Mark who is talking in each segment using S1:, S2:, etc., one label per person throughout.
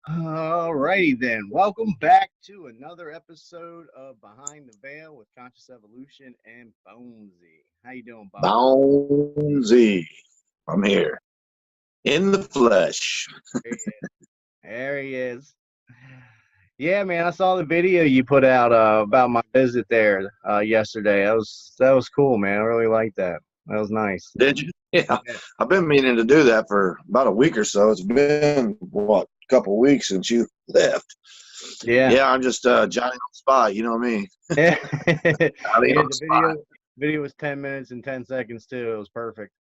S1: Alrighty then. Welcome back to another episode of Behind the Veil with Conscious Evolution and BoneZee. How you doing, Bone?
S2: BoneZee. I'm here in the flesh.
S1: There he is. There he is. Yeah, man, I saw the video you put out about my visit there yesterday. That was cool, man. I really liked that. That was nice.
S2: Did you? Yeah.
S1: Yeah.
S2: I've been meaning to do that for about a week or so. It's been, what, a couple of weeks since you left.
S1: Yeah.
S2: Yeah, I'm just Johnny on the spot. You know me.
S1: Yeah.
S2: Johnny
S1: Yeah,
S2: on the
S1: the
S2: spot.
S1: video was 10 minutes and 10 seconds too. It was perfect.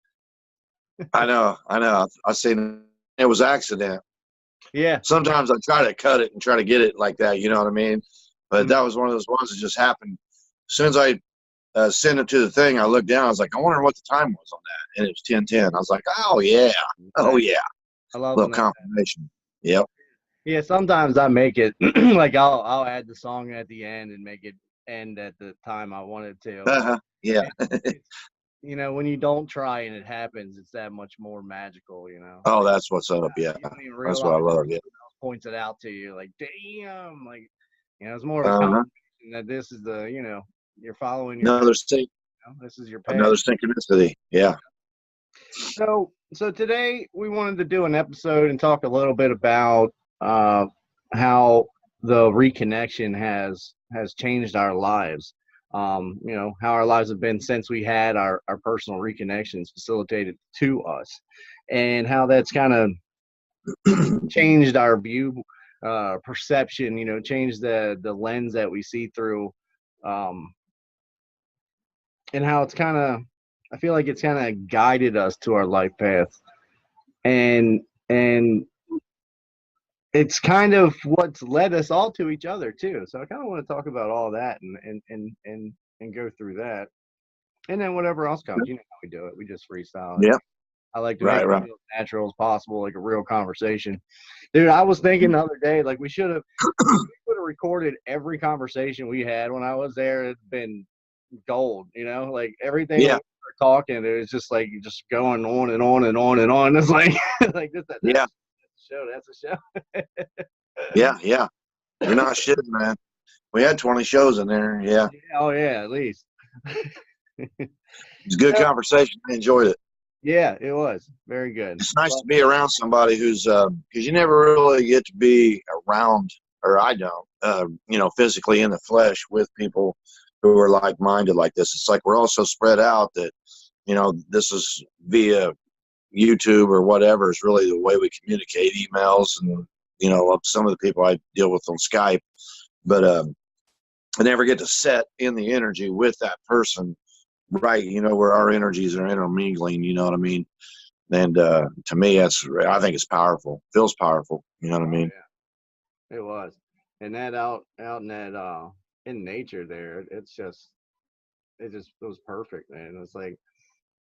S2: I know. I seen it was accident.
S1: Yeah.
S2: Sometimes I try to cut it and try to get it like that. You know what I mean? But
S1: Mhm.
S2: that was one of those ones that just happened. As soon as I sent it to the thing, I looked down. I was like, I wonder what the time was on that, and it was 10:10. I was like, oh yeah,
S1: I love
S2: little
S1: when that.
S2: confirmation. Yep.
S1: Yeah, sometimes I make it like I'll add the song at the end and make it end at the time I want it to.
S2: Yeah.
S1: It's, when you don't try and it happens, it's that much more magical.
S2: Oh,
S1: Like
S2: that's what's up. Yeah,
S1: you don't even
S2: that's what I
S1: realize
S2: love. Yeah.
S1: points it out to you. Like damn, like it's more of a
S2: Uh-huh.
S1: confirmation that this is you're following your path.
S2: Another sync,
S1: This is your path.
S2: another synchronicity. Yeah.
S1: So today we wanted to do an episode and talk a little bit about how the reconnection has changed our lives. How our lives have been since we had our personal reconnections facilitated to us, and how that's kind of changed our view, perception. Changed the lens that we see through, um, and how it's kind of. I feel like it's kind of guided us to our life path, and it's kind of what's led us all to each other too. So I kind of want to talk about all that and go through that, and then whatever else comes. You know how we do it. We just freestyle it.
S2: Yeah.
S1: I like to make
S2: Right.
S1: it
S2: Right.
S1: feel as natural as possible, like a real conversation. Dude, I was thinking the other day, like we should have recorded every conversation we had when I was there. It'd been gold, like everything we
S2: Yeah.
S1: were talking, it was just like just going on and on and on and on. It's like like that's
S2: Yeah.
S1: a show.
S2: Yeah. Yeah. You're not shitting, man. We had 20 shows in there. Yeah.
S1: Oh yeah, at least.
S2: It's a good conversation. I enjoyed it.
S1: Yeah, it was very good.
S2: It's nice to be around somebody who's because you never really get to be around, or I don't, physically in the flesh with people who are like-minded like this. It's like we're all so spread out that, this is via YouTube or whatever is really the way we communicate, emails and, some of the people I deal with on Skype. But I never get to set in the energy with that person, right? Where our energies are intermingling, you know what I mean? And to me, I think it's powerful. Feels powerful. You know what I mean?
S1: Yeah, it was. And that out in that in nature there, it was perfect, man. It's like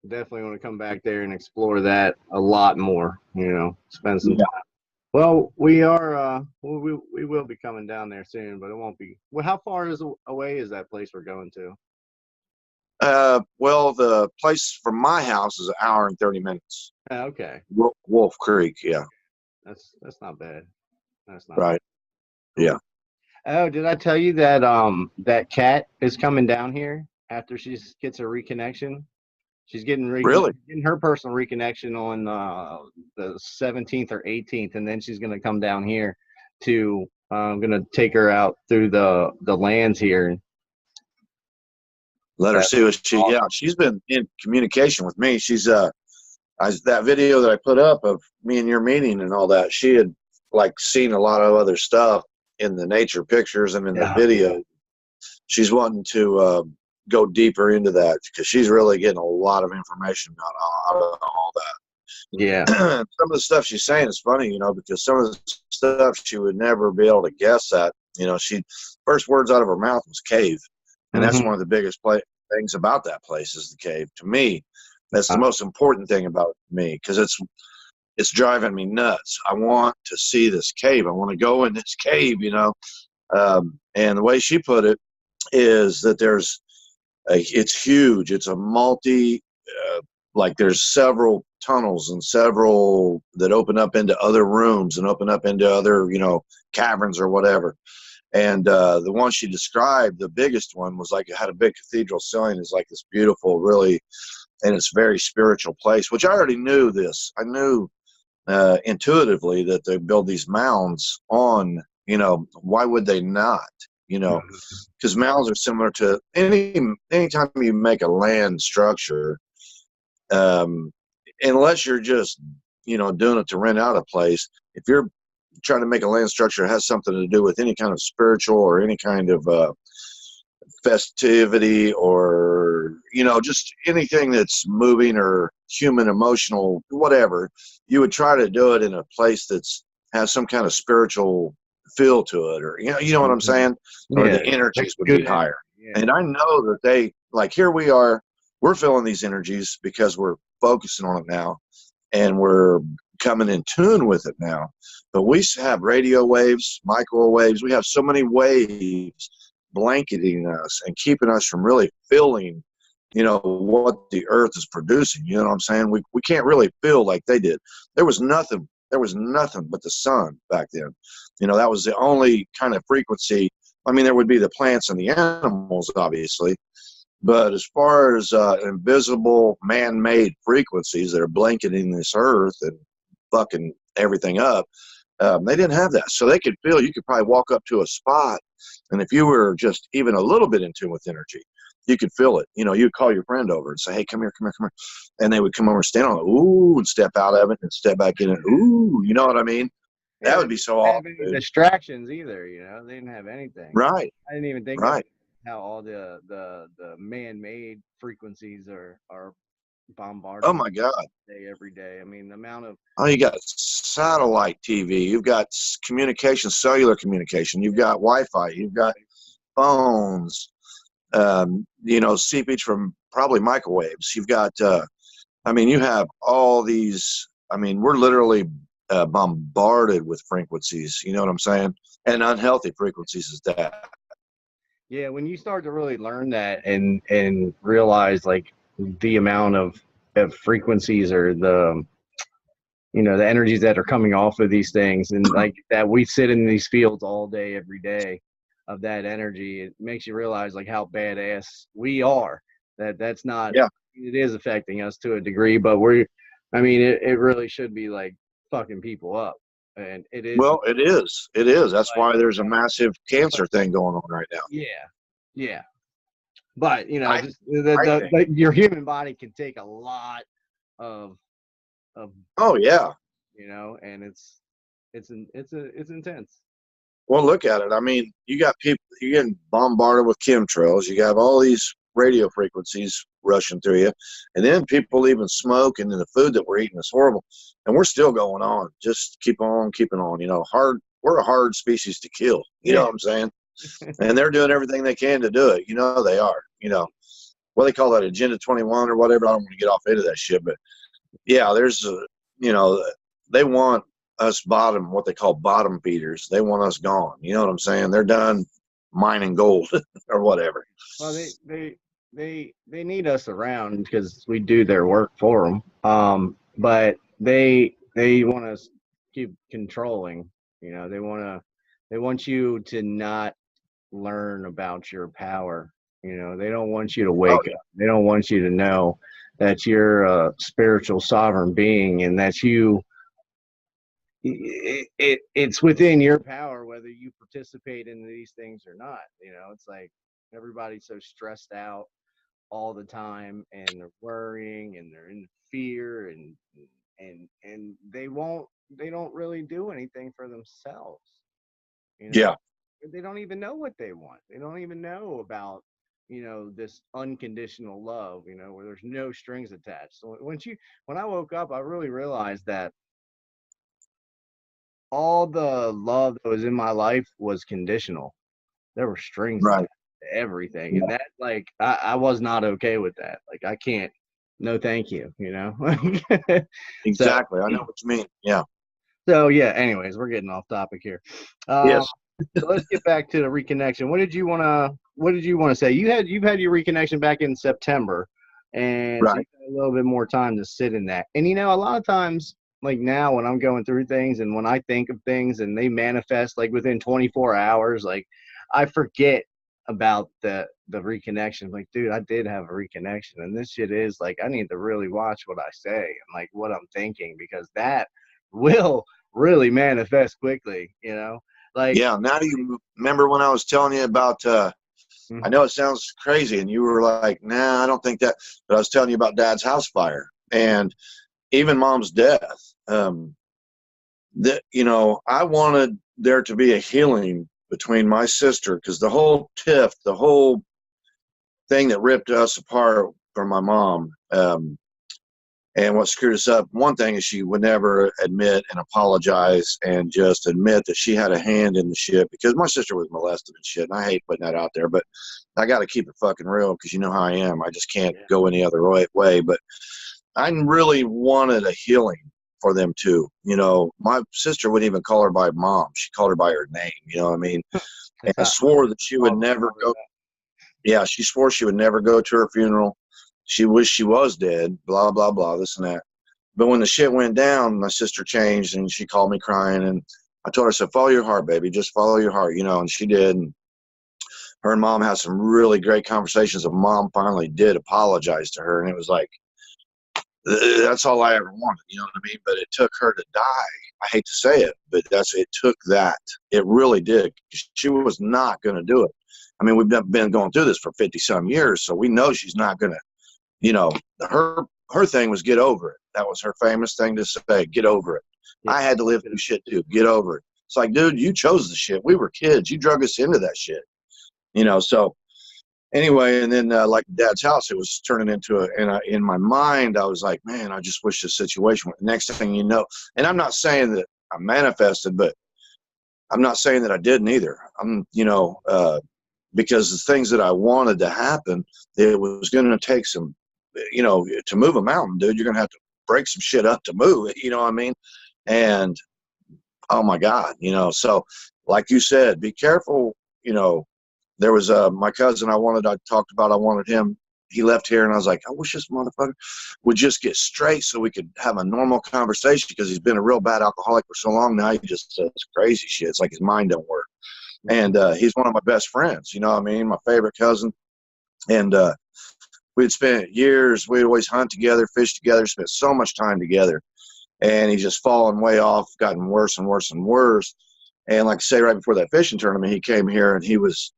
S1: definitely want to come back there and explore that a lot more, spend some time. Well, we will be coming down there soon, but it won't be. Well, how far away is that place we're going to?
S2: Well, the place from my house is an hour and 30 minutes.
S1: Okay.
S2: Wolf Creek, yeah.
S1: That's not bad. That's not
S2: Right.
S1: bad.
S2: Yeah.
S1: Oh, did I tell you that that cat is coming down here after she gets a reconnection? She's getting
S2: Really?
S1: getting her personal reconnection on the 17th or 18th, and then she's going to come down here to. I'm going to take her out through the lands here.
S2: Let her see what she. Yeah, she's been in communication with me. She's that video that I put up of me and your meeting and all that. She had like seen a lot of other stuff in the nature pictures and in the video. She's wanting to go deeper into that because she's really getting a lot of information out of all that.
S1: Yeah.
S2: Some of the stuff she's saying is funny, because some of the stuff she would never be able to guess at. She first words out of her mouth was cave, and that's one of the biggest things about that place is the cave. To me, that's the most important thing about me because it's driving me nuts. I want to see this cave. I want to go in this cave, and the way she put it is that it's huge. It's a like there's several tunnels and several that open up into other rooms and open up into other, caverns or whatever. And the one she described, the biggest one, was like it had a big cathedral ceiling. It's like this beautiful, really, and it's very spiritual place, which I already knew this. I knew intuitively that they build these mounds on, why would they not? Because mounds are similar to anytime you make a land structure, unless you're just, doing it to rent out a place. If you're trying to make a land structure that has something to do with any kind of spiritual or any kind of festivity or, just anything that's moving or human, emotional, whatever, you would try to do it in a place that's has some kind of spiritual feel to it, or, you know what I'm saying? Or the energies would be higher. Yeah. And I know that they, like, here we are, we're feeling these energies because we're focusing on it now and we're coming in tune with it now. But we have radio waves, microwaves. We have so many waves blanketing us and keeping us from really feeling, what the earth is producing. You know what I'm saying? We can't really feel like they did. There was nothing but the sun back then. That was the only kind of frequency. I mean, there would be the plants and the animals, obviously. But as far as invisible man-made frequencies that are blanketing this earth and fucking everything up, they didn't have that. So they could feel, you could probably walk up to a spot, and if you were just even a little bit in tune with energy, you could feel it. You'd call your friend over and say, hey, come here. And they would come over and stand on it, ooh, and step out of it and step back in it, ooh, you know what I mean? That would be so awesome.
S1: They didn't have any distractions either, they didn't have anything.
S2: Right.
S1: I didn't even think of how all the man-made frequencies are bombarded.
S2: Oh my God.
S1: Every day. I mean, the amount of
S2: you got satellite TV, you've got communication, cellular communication, you've got Wi-Fi, you've got phones, seepage from probably microwaves. You've got you have all these. I mean, we're literally bombarded with frequencies, you know what I'm saying? And unhealthy frequencies is that.
S1: Yeah, when you start to really learn that and realize like the amount of frequencies or the the energies that are coming off of these things, and like that we sit in these fields all day, every day of that energy, it makes you realize like how badass we are. That's not, it is affecting us to a degree, but it really should be like fucking people up. And it is.
S2: Well, it is. That's why there's a massive cancer thing going on right now.
S1: Yeah. But your human body can take a lot of.
S2: Oh yeah.
S1: And it's intense.
S2: Well, look at it. I mean, you got people, you're getting bombarded with chemtrails. You got all these radio frequencies rushing through you, and then people even smoke, and then the food that we're eating is horrible, and we're still going on. Just keep on keeping on. We're a hard species to kill. You know what I'm saying? And they're doing everything they can to do it. They are. What they call that, Agenda 21 or whatever. I don't want to get off into that shit, but yeah, there's they want us what they call bottom feeders. They want us gone. You know what I'm saying? They're done mining gold or whatever.
S1: Well, they need us around because we do their work for them. But they want us to keep controlling. They want you to not learn about your power. They don't want you to wake up. They don't want you to know that you're a spiritual sovereign being and that it's within your power whether you participate in these things or not. It's like everybody's so stressed out all the time, and they're worrying and they're in fear, and they don't really do anything for themselves.
S2: Yeah.
S1: They don't even know what they want. They don't even know about this unconditional love, where there's no strings attached. So when I woke up, I really realized that all the love that was in my life was conditional. There were strings attached to everything. And that, like, I was not okay with that. Like, I can't, no thank you,
S2: Exactly. So, I know what you mean. Yeah.
S1: So yeah, anyways, we're getting off topic here.
S2: Yes.
S1: So let's get back to the reconnection. What did you want to say? You've had your reconnection back in September. And so
S2: Right.
S1: you got a little bit more time to sit in that. And a lot of times, like now when I'm going through things and when I think of things and they manifest like within 24 hours, like I forget about the reconnection. Like, dude, I did have a reconnection, and this shit is like I need to really watch what I say and like what I'm thinking, because that will really manifest quickly, like.
S2: Yeah. Now do you remember when I was telling you about I
S1: Mhm.
S2: know it sounds crazy and you were like, nah, I don't think that, but I was telling you about Dad's house fire and even Mom's death. That, I wanted there to be a healing between my sister, because the whole tiff, the whole thing that ripped us apart from my mom, and what screwed us up, one thing is she would never admit and apologize and just admit that she had a hand in the shit, because my sister was molested and shit, and I hate putting that out there, but I got to keep it fucking real, because you know how I am. I just can't
S1: Yeah.
S2: go any other way. But I really wanted a healing for them too. My sister wouldn't even call her by mom. She called her by her name. You know what I mean? And
S1: That's
S2: I
S1: how
S2: swore that she would
S1: all
S2: never
S1: remember
S2: go.
S1: that.
S2: Yeah, she swore she would never go to her funeral. She wished she was dead, blah, blah, blah, this and that. But when the shit went down, my sister changed and she called me crying. And I told her, I said, follow your heart, baby. Just follow your heart, and she did. And her and mom had some really great conversations. And mom finally did apologize to her. And it was like, that's all I ever wanted, you know what I mean? But it took her to die. I hate to say it, but it took that. It really did. She was not going to do it. I mean, we've been going through this for 50 some years, so we know she's not going to, her thing was get over it. That was her famous thing to say, get over it.
S1: Yeah.
S2: I had to live through shit too. Get over it. It's like, dude, you chose the shit. We were kids. You drug us into that shit, so anyway, and then like Dad's house, it was turning into in my mind, I was like, man, I just wish this situation went. Next thing you know, and I'm not saying that I manifested, but I'm not saying that I didn't either. Because the things that I wanted to happen, it was going to take some, to move a mountain, dude, you're going to have to break some shit up to move it. You know what I mean? And oh my God, so like you said, be careful, there was my cousin I talked about, I wanted him. He left here and I was like, I wish this motherfucker would just get straight so we could have a normal conversation, because he's been a real bad alcoholic for so long now. He just says crazy shit. It's like his mind don't work. And he's one of my best friends, you know what I mean? My favorite cousin. And we'd spent years, we'd always hunt together, fish together, spent so much time together. And he's just fallen way off, gotten worse and worse and worse. And like I say, right before that fishing tournament, he came here and he was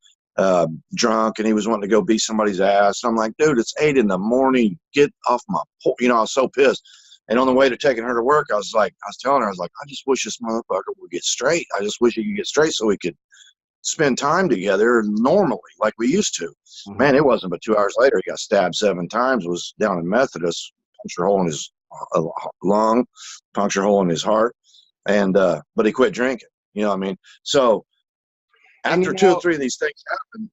S2: drunk and he was wanting to go beat somebody's ass. I'm like, dude, it's 8 a.m. Get off my porch. I was so pissed. And on the way to taking her to work, I was telling her, I was like, I just wish this motherfucker would get straight. I just wish he could get straight so we could spend time together normally like we used to.
S1: Mhm.
S2: Man, it wasn't but 2 hours later, he got stabbed 7 times, was down in Methodist, puncture hole in his lung, puncture hole in his heart. And, but he quit drinking. You know what I mean? So
S1: And
S2: after 2 or 3 of these things happen,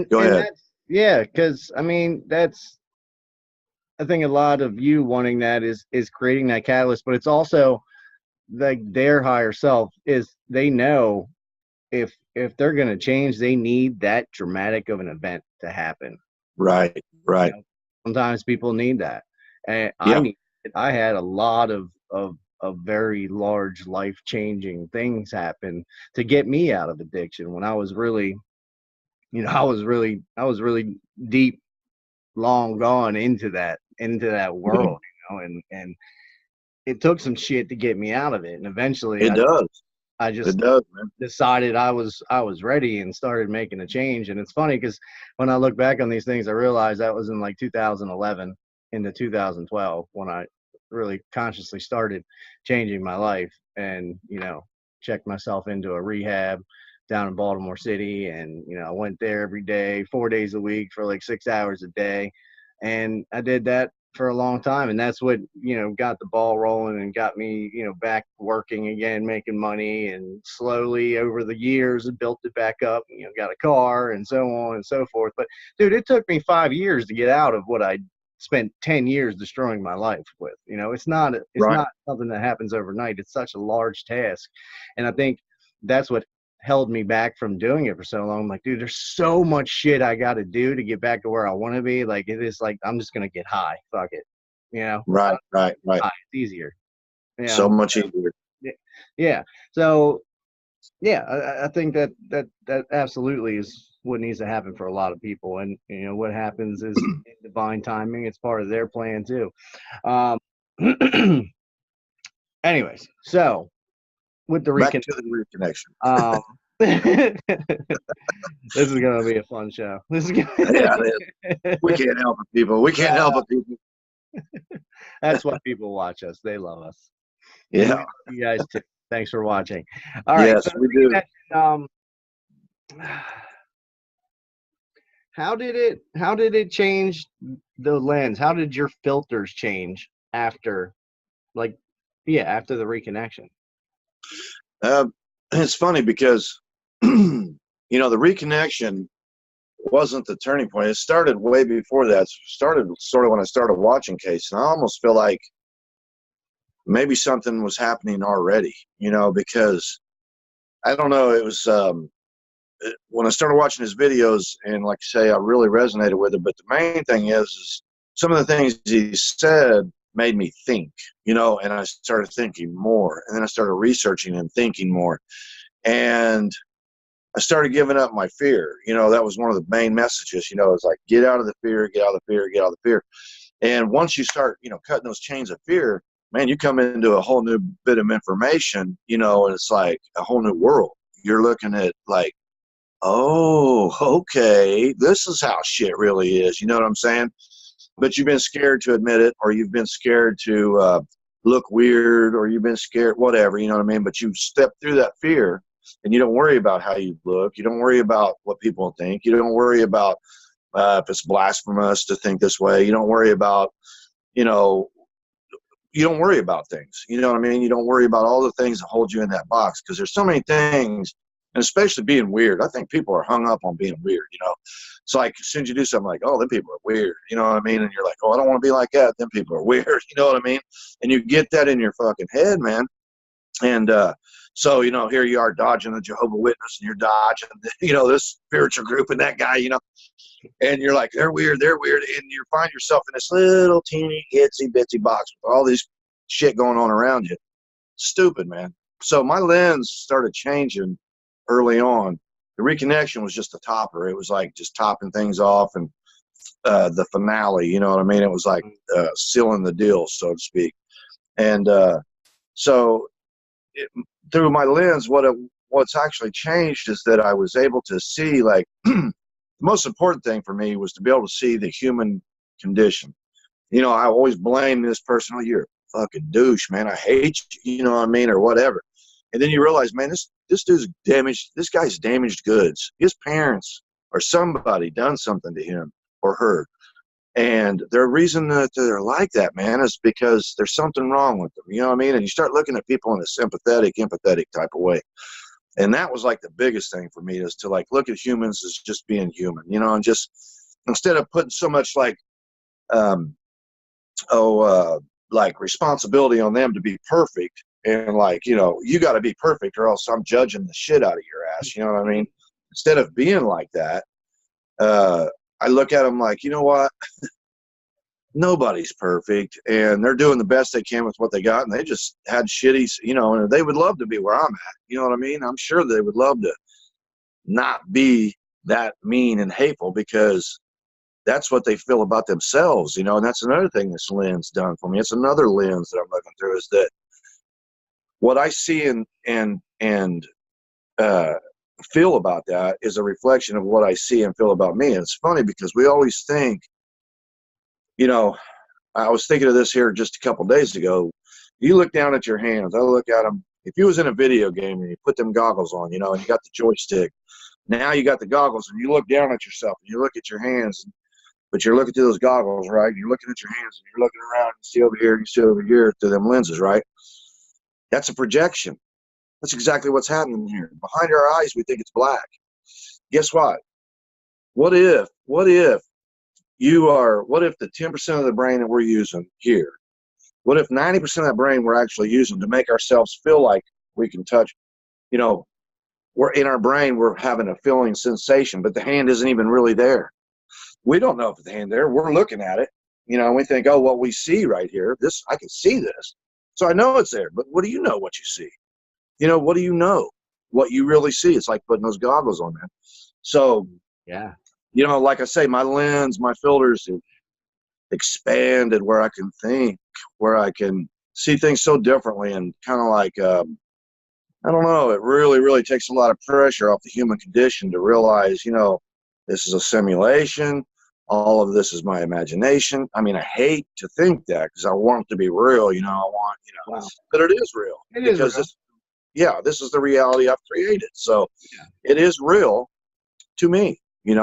S2: go
S1: and
S2: ahead.
S1: that's, yeah, because I mean that's, I think a lot of you wanting that is creating that catalyst, but it's also like their higher self is, they know if they're going to change, they need that dramatic of an event to happen.
S2: Right, right.
S1: Sometimes people need that, and
S2: Yeah,
S1: I had a lot of very large life changing things happen to get me out of addiction when I was really, I was really deep, long gone into that world, and it took some shit to get me out of it, and eventually
S2: it does.
S1: I
S2: It
S1: just
S2: does, man.
S1: decided I was ready and started making a change. And it's funny because when I look back on these things, I realized that was in like 2011 into 2012 when I really consciously started changing my life, and checked myself into a rehab down in Baltimore City, and I went there every day, 4 days a week for like 6 hours a day, and I did that for a long time, and that's what got the ball rolling and got me back working again, making money, and slowly over the years built it back up, got a car and so on and so forth. But dude, it took me 5 years to get out of what I spent 10 years destroying my life with. It's
S2: Right.
S1: not something that happens overnight. It's such a large task, and I think that's what held me back from doing it for so long. I'm like, dude, there's so much shit I got to do to get back to where I want to be. Like, it is like, I'm just going to get high. Fuck it. You know?
S2: Right.
S1: High. It's easier. You
S2: So
S1: know?
S2: much easier.
S1: Yeah. So, yeah, I think that absolutely is what needs to happen for a lot of people. And, you know, what happens is divine timing. It's part of their plan too. Um, anyways, so with the
S2: Back to the reconnection.
S1: this is gonna be a fun show. This is
S2: Yeah, it is. We can't help it, people. We can't help it, people.
S1: That's why people watch us. They love us.
S2: Yeah.
S1: You guys too. Thanks for watching. All right.
S2: Yes,
S1: So
S2: we do.
S1: How did it change the lens? How did your filters change after, like, after the reconnection?
S2: It's funny because, you know, the reconnection wasn't the turning point. It started way before that. It started sort of when I started watching Case, and I almost feel like maybe something was happening already, you know, because I don't know. It was when I started watching his videos, and like I say, I really resonated with it. But the main thing is some of the things he said made me think, you know, and I started thinking more, and then I started researching and thinking more, and I started giving up my fear. You know, that was one of the main messages. You know, it's like, get out of the fear, get out of the fear, get out of the fear. And once you start, you know, cutting those chains of fear, man, you come into a whole new bit of information, you know, and it's like a whole new world. You're looking at like, oh, okay, this is how shit really is. You know what I'm saying? But you've been scared to admit it, or you've been scared to look weird, or you've been scared, whatever, you know what I mean? But you step through that fear, and you don't worry about how you look. You don't worry about what people think. You don't worry about if it's blasphemous to think this way. You don't worry about, you know, you don't worry about things. You know what I mean? You don't worry about all the things that hold you in that box, because there's so many things, and especially being weird. I think people are hung up on being weird, you know? It's like, as soon as you do something like, oh, them people are weird, you know what I mean? And you're like, oh, I don't want to be like that. Them people are weird, you know what I mean? And you get that in your fucking head, man. And so, you know, here you are dodging the Jehovah's Witness, and you're dodging, you know, this spiritual group and that guy, you know, and you're like, they're weird, and you find yourself in this little teeny itsy bitsy box with all this shit going on around you. Stupid, man. So my lens started changing early on. The reconnection was just a topper. It was like just topping things off, and the finale, you know what I mean? It was like sealing the deal, so to speak. And so through my lens, what's actually changed is that I was able to see, like, the most important thing for me was to be able to see the human condition. You know, I always blame this person. Oh, you're a fucking douche, man. I hate you, you know what I mean, or whatever. And then you realize, man, this dude's damaged. This guy's damaged goods. His parents or somebody done something to him or her. And the reason that they're like that, man, is because there's something wrong with them. You know what I mean? And you start looking at people in a sympathetic, empathetic type of way. And that was like the biggest thing for me, is to like look at humans as just being human, you know, and just instead of putting so much like, like responsibility on them to be perfect, and like, you know, you got to be perfect or else I'm judging the shit out of your ass. You know what I mean? Instead of being like that, I look at them like, you know what? Nobody's perfect, and they're doing the best they can with what they got, and they just had shitty, you know, and they would love to be where I'm at. You know what I mean? I'm sure they would love to not be that mean and hateful, because that's what they feel about themselves, you know. And that's another thing this lens done for me. It's another lens that I'm looking through, is that what I see and feel about that is a reflection of what I see and feel about me. And it's funny because we always think, you know, I was thinking of this here just a couple days ago. You look down at your hands. I look at them. If you was in a video game and you put them goggles on, you know, and you got the joystick, now you got the goggles, and you look down at yourself and you look at your hands, but you're looking through those goggles, right? You're looking at your hands, and you're looking around, and you see over here, and you see over here through them lenses, right? That's a projection. That's exactly what's happening here. Behind our eyes, we think it's black. Guess what? What if the 10% of the brain that we're using here, what if 90% of that brain we're actually using to make ourselves feel like we can touch, you know, we're in our brain, we're having a feeling sensation, but the hand isn't even really there. We don't know if the hand there. We're looking at it, and we think, oh, what we see right here, this, I can see this. So I know it's there, but what do you know what you see? What do you know? What you really see? It's like putting those goggles on, man. So,
S1: yeah,
S2: like I say, my lens, my filters have expanded where I can think, where I can see things so differently, and kind of like, I don't know, it really, really takes a lot of pressure off the human condition to realize, this is a simulation. All of this is my imagination. I mean, I hate to think that because I want it to be real, I want,
S1: wow.
S2: but it is real.
S1: It is real.
S2: This is the reality I've created. So
S1: yeah.
S2: It is real to me,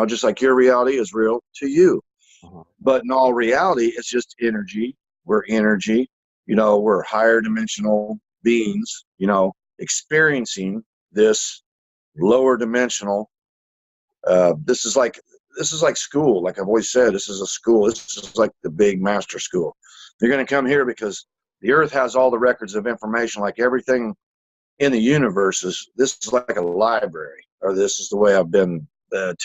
S2: just like your reality is real to you.
S1: Uh-huh.
S2: But in all reality, it's just energy. We're energy, we're higher dimensional beings, experiencing this lower dimensional. This is like school. Like I've always said, this is a school. This is like the big master school. You're going to come here because the earth has all the records of information, like everything in the universe this is like a library, or this is the way I've been, been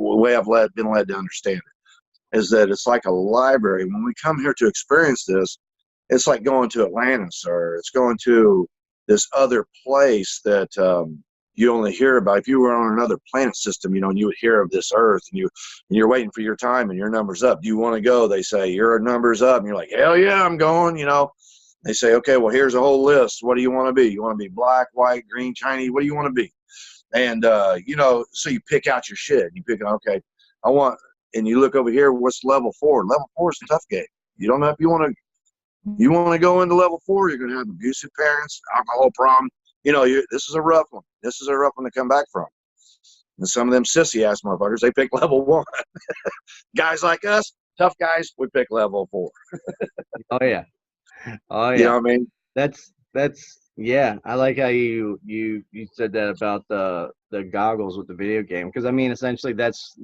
S2: led to understand it, is that it's like a library. When we come here to experience this, it's like going to Atlantis, or it's going to this other place that you only hear about. If you were on another planet system, and you would hear of this Earth, and you're waiting for your time, and your number's up. Do you want to go? They say your number's up, and you're like, hell yeah, I'm going. They say, okay, well, here's a whole list. What do you want to be? You want to be black, white, green, Chinese? What do you want to be? And so you pick out your shit. You pick, okay, I want, and you look over here. What's level 4? Level 4 is a tough game. You don't know if you want to go into level 4. You're going to have abusive parents, alcohol problem. This is a rough one. This is a rough one to come back from. And some of them sissy ass motherfuckers, they pick level 1. Guys like us, tough guys, we pick level 4.
S1: Oh yeah. Oh yeah.
S2: You know what I mean?
S1: That's yeah. I like how you said that about the goggles with the video game, because I mean, essentially that's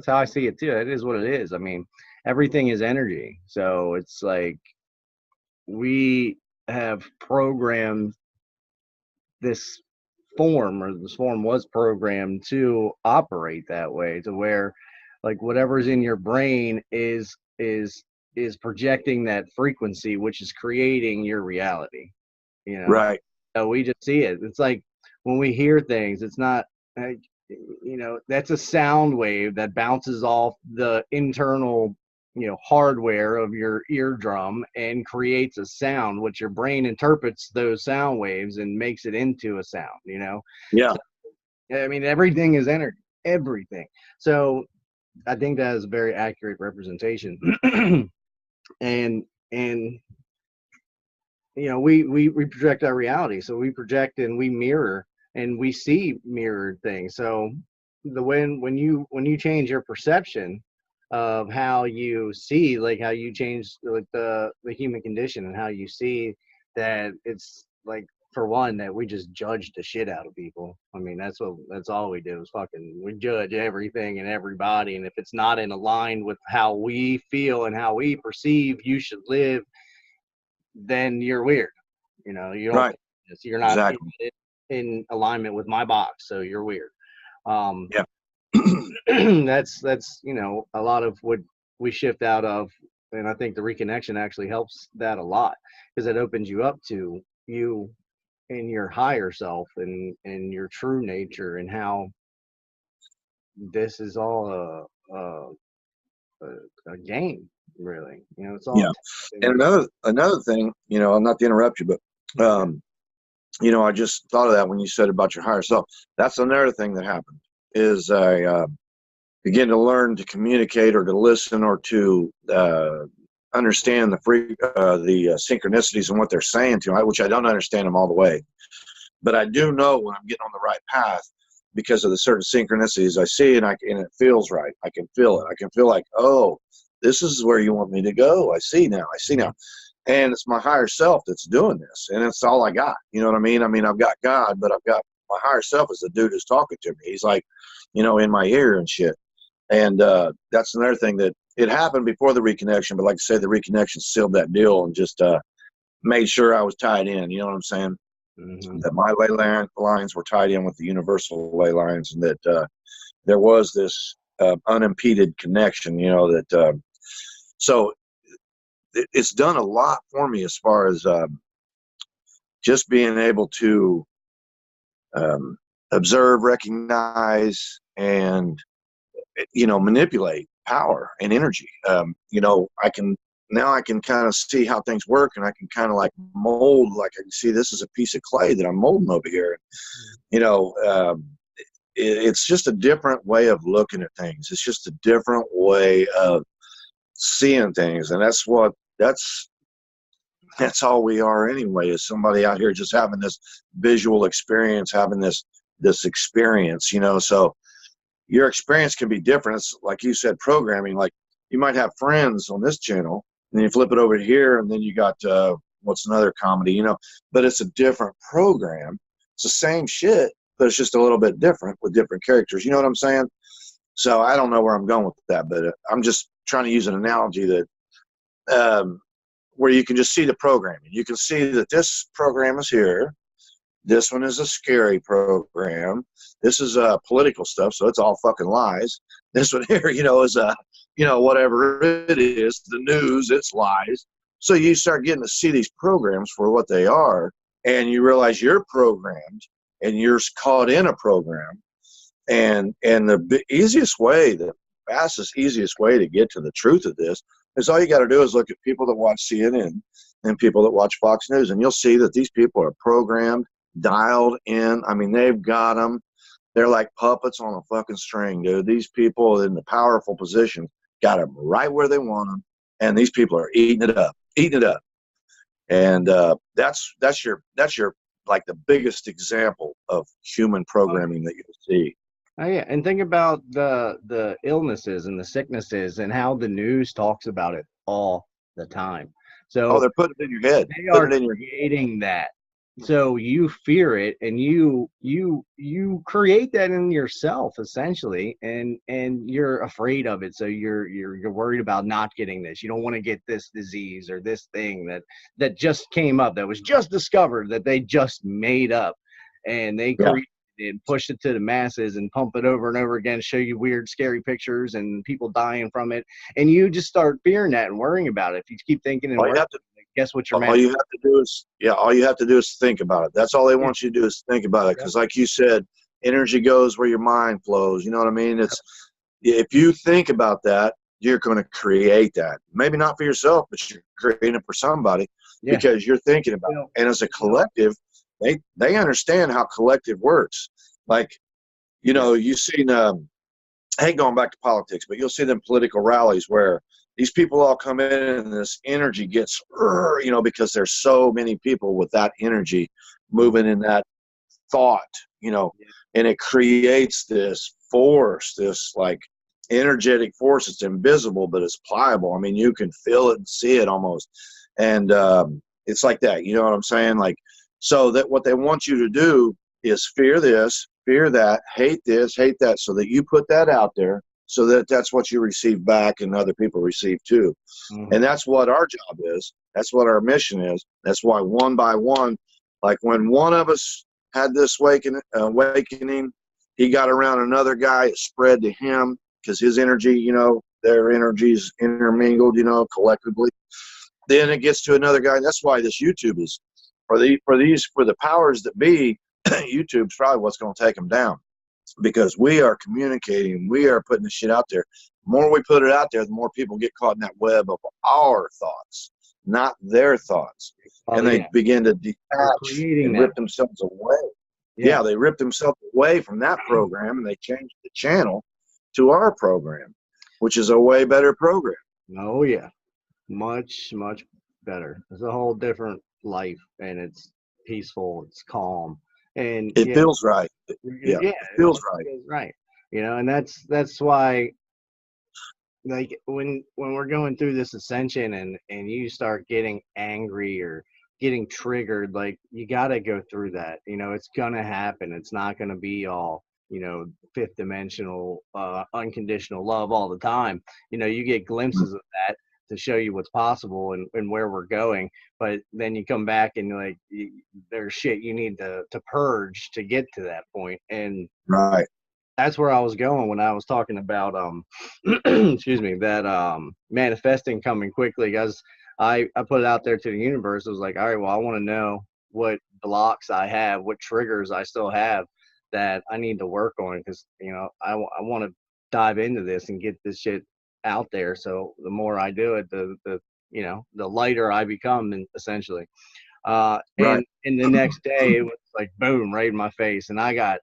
S1: how I see it too. It is what it is. I mean, everything is energy. So it's like we have programmed this form, or this form was programmed to operate that way, to where like whatever's in your brain is projecting that frequency, which is creating your reality.
S2: Right.
S1: So we just see it. It's like when we hear things, it's not that's a sound wave that bounces off the internal hardware of your eardrum and creates a sound, which your brain interprets those sound waves and makes it into a sound.
S2: Yeah.
S1: So, I mean, everything is energy, everything. So I think that is a very accurate representation. and we project our reality. So we project and we mirror and we see mirrored things. So when you change your perception of how you see, like how you change like the human condition, and how you see that it's like, for one, that we just judge the shit out of people. I mean, that's all we do is we judge everything and everybody. And if it's not in line with how we feel and how we perceive you should live, then you're weird. You don't,
S2: right.
S1: You're not
S2: exactly.
S1: in alignment with my box, so you're weird.
S2: Yeah.
S1: That's a lot of what we shift out of. And I think the reconnection actually helps that a lot, because it opens you up to you and your higher self and your true nature, and how this is all a game, really. It's all.
S2: Yeah. And another thing, I'm not to interrupt you, but I just thought of that when you said about your higher self. That's another thing that happened, is I begin to learn to communicate, or to listen, or to understand the synchronicities and what they're saying to me, which I don't understand them all the way, but I do know when I'm getting on the right path because of the certain synchronicities I see, and it feels right. I can feel it. I can feel like, oh, this is where you want me to go. I see now. And it's my higher self that's doing this, and it's all I got. You know what I mean? I mean, I've got God, but I've got my higher self is the dude who's talking to me. He's like, in my ear and shit. And that's another thing that it happened before the reconnection, but like I say, the reconnection sealed that deal and just made sure I was tied in. You know what I'm saying? that my lines were tied in with the universal ley lines, and that there was this unimpeded connection, you know, that so it's done a lot for me as far as just being able to observe, recognize, and, you know, manipulate power and energy. You know, I can kind of see how things work, and I can kind of like mold, like I can see this is a piece of clay that I'm molding over here. You know, it's just a different way of looking at things. It's just a different way of seeing things. And that's all we are anyway, is somebody out here just having this visual experience, having this experience, you know. So your experience can be different. It's like you said, programming. Like, you might have friends on this channel, and then you flip it over here, and then you got what's another comedy, you know. But it's a different program. It's the same shit, but it's just a little bit different with different characters. You know what I'm saying? So I don't know where I'm going with that, but I'm just trying to use an analogy that where you can just see the programming. You can see that this program is here. This one is a scary program. This is political stuff, so it's all fucking lies. This one here, you know, is you know, whatever it is, the news, it's lies. So you start getting to see these programs for what they are, and you realize you're programmed, and you're caught in a program. And the easiest way, the fastest, easiest way to get to the truth of this is all you got to do is look at people that watch CNN and people that watch Fox News, and you'll see that these people are programmed, dialed in. I mean, they've got them. They're like puppets on a fucking string, dude. These people in the powerful positions got them right where they want them, and these people are eating it up, eating it up. And that's your like the biggest example of human programming that you'll see.
S1: Oh yeah, and think about the illnesses and the sicknesses and how the news talks about it all the time. So
S2: they're putting it in your head.
S1: They are creating that. So you fear it, and you create that in yourself essentially, and you're afraid of it. So you're worried about not getting this. You don't want to get this disease or this thing that just came up, that was just discovered, that they just made up, and they created and push it to the masses and pump it over and over again, show you weird, scary pictures and people dying from it. And you just start fearing that and worrying about it. If you keep thinking and worrying, guess what
S2: all you have to do is think about it. That's all they want you to do, is think about it. Because like you said, energy goes where your mind flows. You know what I mean? It's, if you think about that, you're going to create that. Maybe not for yourself, but you're creating it for somebody because you're thinking about it. And as a collective, they understand how collective works. Like, you know, you've seen, I hate going back to politics, but you'll see them political rallies where these people all come in and this energy gets, you know, because there's so many people with that energy moving in that thought, you know, and it creates this force, this like energetic force. It's invisible, but it's pliable. I mean, you can feel it and see it almost. And it's like that, you know what I'm saying? Like, so that what they want you to do is fear this, fear that, hate this, hate that, so that you put that out there, so that that's what you receive back and other people receive too. And that's what our job is. That's what our mission is. That's why one by one, like when one of us had this awakening, he got around another guy, it spread to him because his energy, you know, their energies intermingled, you know, collectively. Then it gets to another guy. That's why this YouTube is, for the powers that be, YouTube's probably what's going to take them down, because we are communicating, we are putting the shit out there. The more we put it out there, the more people get caught in that web of our thoughts, not their thoughts. And they begin to detach and rip themselves away. Yeah, they rip themselves away from that program, and they change the channel to our program, which is a way better program.
S1: Oh yeah, much, much better. It's a whole different life, and it's peaceful, it's calm, and
S2: it feels right. It feels right.
S1: Right. You know, and that's why, like, when we're going through this ascension and you start getting angry or getting triggered, like, you got to go through that. You know, it's gonna happen. It's not gonna be all, you know, fifth dimensional unconditional love all the time. You know, you get glimpses of that to show you what's possible and where we're going. But then you come back and like there's shit you need to purge to get to that point. And
S2: Right.
S1: that's where I was going when I was talking about excuse me, that manifesting coming quickly, because I put it out there to the universe. I was like, all right, well, I want to know what blocks I have, what triggers I still have that I need to work on, because I want to dive into this and get this shit out there. So the more I do it, the lighter I become, and essentially. And the next day it was like boom, right in my face, and I got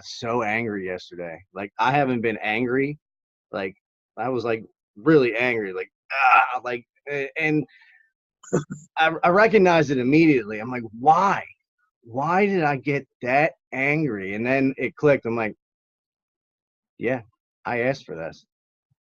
S1: so angry yesterday. Like I haven't been angry, like I was like really angry, like like, and I recognized it immediately. I'm like, why did I get that angry? And then it clicked. I'm like, yeah, I asked for this.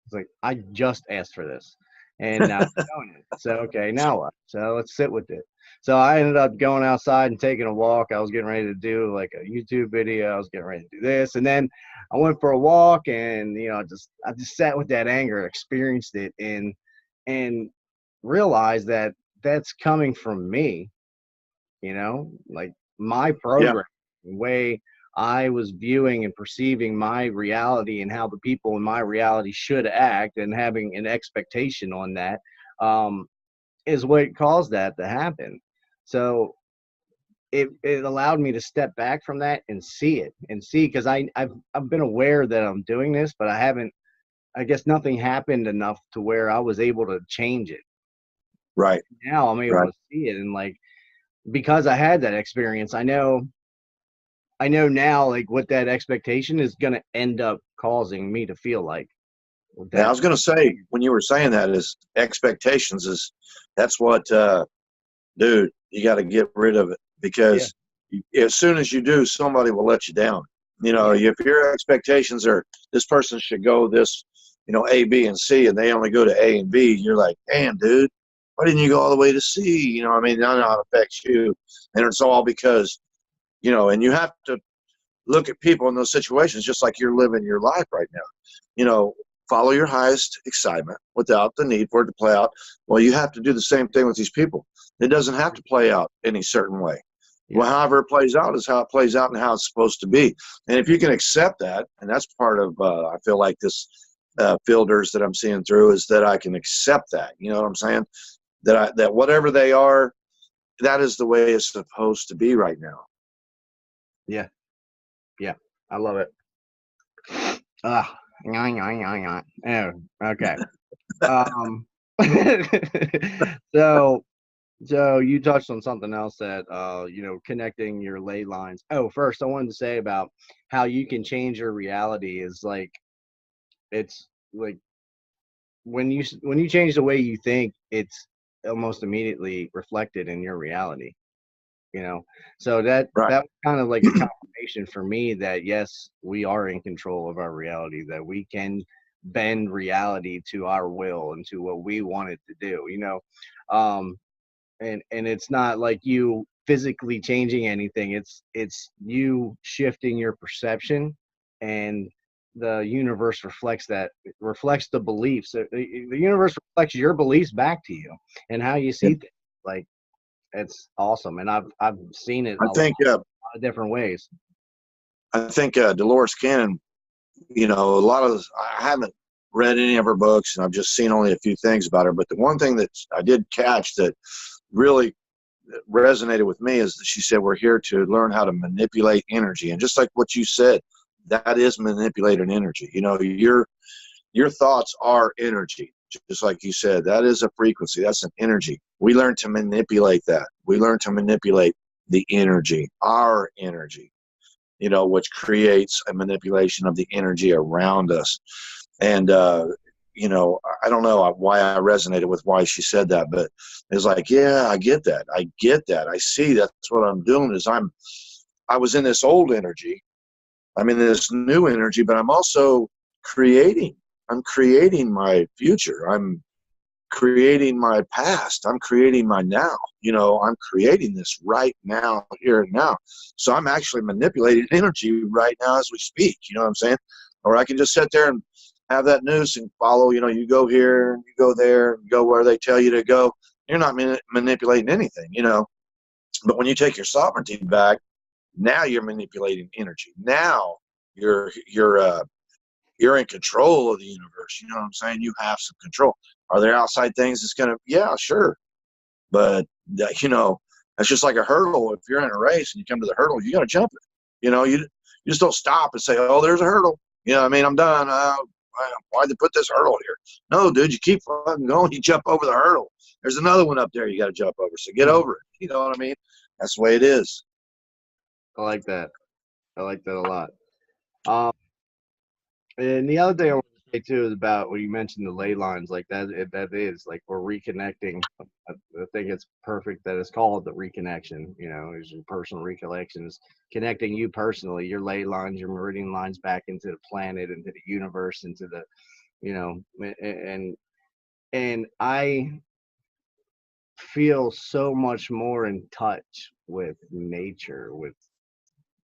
S1: It's like I just asked for this, and now I'm doing it. So okay, now what? So let's sit with it. So I ended up going outside and taking a walk. I was getting ready to do like a YouTube video. I was getting ready to do this, and then I went for a walk, and I just sat with that anger, experienced it, and realized that that's coming from me. Like my program, the way I was viewing and perceiving my reality and how the people in my reality should act, and having an expectation on that is what caused that to happen. So it allowed me to step back from that and see it, because I've been aware that I'm doing this, but I guess nothing happened enough to where I was able to change it.
S2: Right.
S1: Now I'm able to see it, and like, because I had that experience, I know now like what that expectation is going to end up causing me to feel like.
S2: Yeah, I was going to say, when you were saying that, is expectations that's what, dude, you got to get rid of it, because as soon as you do, somebody will let you down. If your expectations are this person should go this, A, B, and C, and they only go to A and B, you're like, damn, dude, why didn't you go all the way to C? I mean, I know how it affects you. And it's all because, and you have to look at people in those situations just like you're living your life right now. Follow your highest excitement without the need for it to play out. Well, you have to do the same thing with these people. It doesn't have to play out any certain way. Yeah. Well, however it plays out is how it plays out and how it's supposed to be. And if you can accept that, and that's part of, I feel like this filters that I'm seeing through, is that I can accept that. You know what I'm saying? That whatever they are, that is the way it's supposed to be right now.
S1: Yeah. Yeah. I love it. Oh, okay. So you touched on something else that connecting your ley lines. Oh, first I wanted to say about how you can change your reality is like, it's like when you change the way you think, it's almost immediately reflected in your reality. So that was kind of like a confirmation for me that yes, we are in control of our reality, that we can bend reality to our will and to what we want it to do. And it's not like you physically changing anything. It's you shifting your perception, and the universe reflects the beliefs. The universe reflects your beliefs back to you and how you see things. Like, it's awesome, and I've seen it a lot of different ways.
S2: I think Dolores Cannon, a lot of this, I haven't read any of her books, and I've just seen only a few things about her. But the one thing that I did catch that really resonated with me is that she said we're here to learn how to manipulate energy, and just like what you said, that is manipulating energy. Your thoughts are energy. Just like you said, that is a frequency. That's an energy. We learn to manipulate that. We learn to manipulate the energy, our energy, which creates a manipulation of the energy around us. And, I don't know why I resonated with why she said that, but it's like, yeah, I get that. I get that. I see that's what I'm doing is I was in this old energy. I'm in this new energy, but I'm also creating. I'm creating my future. I'm creating my past. I'm creating my now. I'm creating this right now, here and now. So I'm actually manipulating energy right now as we speak. You know what I'm saying? Or I can just sit there and have that noose and follow. You know, you go here, you go there, you go where they tell you to go. You're not manipulating anything, you know. But when you take your sovereignty back, now you're manipulating energy. Now you're in control of the universe. You know what I'm saying? You have some control. Are there outside things that's gonna? Yeah, sure. But you know, that's just like a hurdle. If you're in a race and you come to the hurdle, you got to jump it. You know, you just don't stop and say, "Oh, there's a hurdle." You know, what I mean, I'm done. Why'd they put this hurdle here? No, dude, you keep fucking going. You jump over the hurdle. There's another one up there you got to jump over. So get over it. You know what I mean? That's the way it is.
S1: I like that. I like that a lot. Um, and the other thing I want to say too is about when you mentioned the ley lines, like that. That is like we're reconnecting. I think it's perfect that it's called the reconnection. You know, is your personal recollections connecting you personally, your ley lines, your meridian lines back into the planet, into the universe, into the, you know, and I feel so much more in touch with nature, with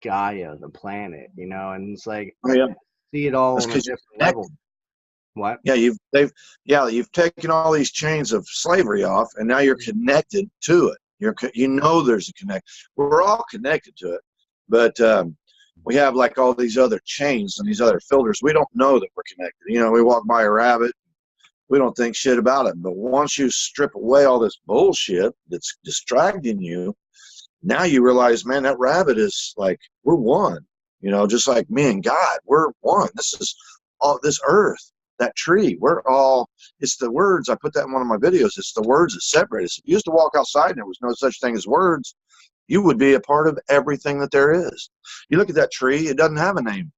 S1: Gaia, the planet, you know, and it's like
S2: Oh
S1: I
S2: yeah,
S1: see it all
S2: that's
S1: on a
S2: because you're
S1: different
S2: connected.
S1: level. What?
S2: Yeah, you've taken all these chains of slavery off, and now you're connected to it. You know there's a connect. We're all connected to it, but we have like all these other chains and these other filters. We don't know that we're connected. You know, we walk by a rabbit, we don't think shit about it. But once you strip away all this bullshit that's distracting you, now you realize, man, that rabbit is like, we're one. You know, just like me and God, we're one. This is all this earth, that tree. We're all, it's the words. I put that in one of my videos. It's the words that separate us. If you used to walk outside and there was no such thing as words, you would be a part of everything that there is. You look at that tree, it doesn't have a name.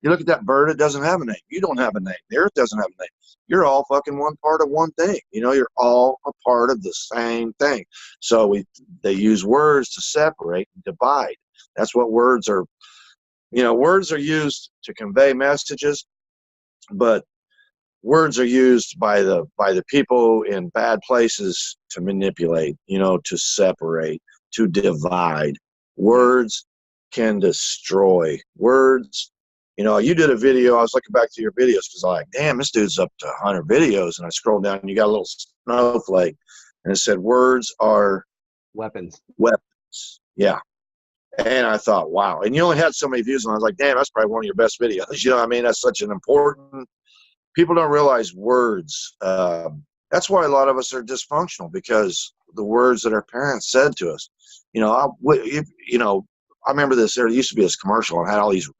S2: You look at that bird, it doesn't have a name. You don't have a name. The earth doesn't have a name. You're all fucking one part of one thing. You know, you're all a part of the same thing. So they use words to separate and divide. That's what words are. You know, words are used to convey messages, but words are used by the people in bad places to manipulate, you know, to separate, to divide. Words can destroy. Words, you know, you did a video. I was looking back to your videos because I'm like, damn, this dude's up to 100 videos. And I scrolled down and you got a little snowflake and it said, words are
S1: Weapons.
S2: weapons. Yeah. And I thought, wow. And you only had so many views. And I was like, damn, that's probably one of your best videos. You know what I mean? That's such an important, people don't realize words. That's why a lot of us are dysfunctional, because the words that our parents said to us. You know, I remember this. There used to be this commercial and had all these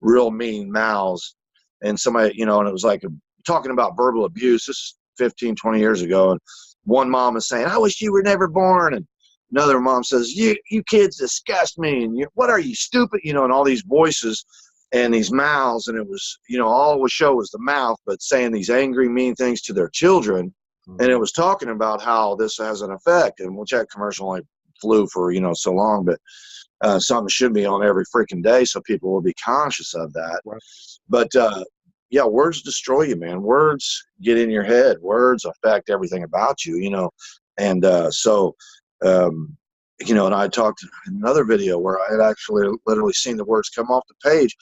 S2: real mean mouths, and somebody, you know, and it was like talking about verbal abuse. This is 15, 20 years ago, and one mom is saying, "I wish you were never born," and another mom says, "You kids disgust me," and what are you, stupid? You know, and all these voices and these mouths, and it was, you know, all it would show was the mouth, but saying these angry, mean things to their children. And it was talking about how this has an effect, and which that commercial only flew for, you know, so long, but something should be on every freaking day so people will be conscious of that. Right. But yeah, words destroy you, man. Words get in your head. Words affect everything about you, you know. And you know, and I talked in another video where I had actually literally seen the words come off the page,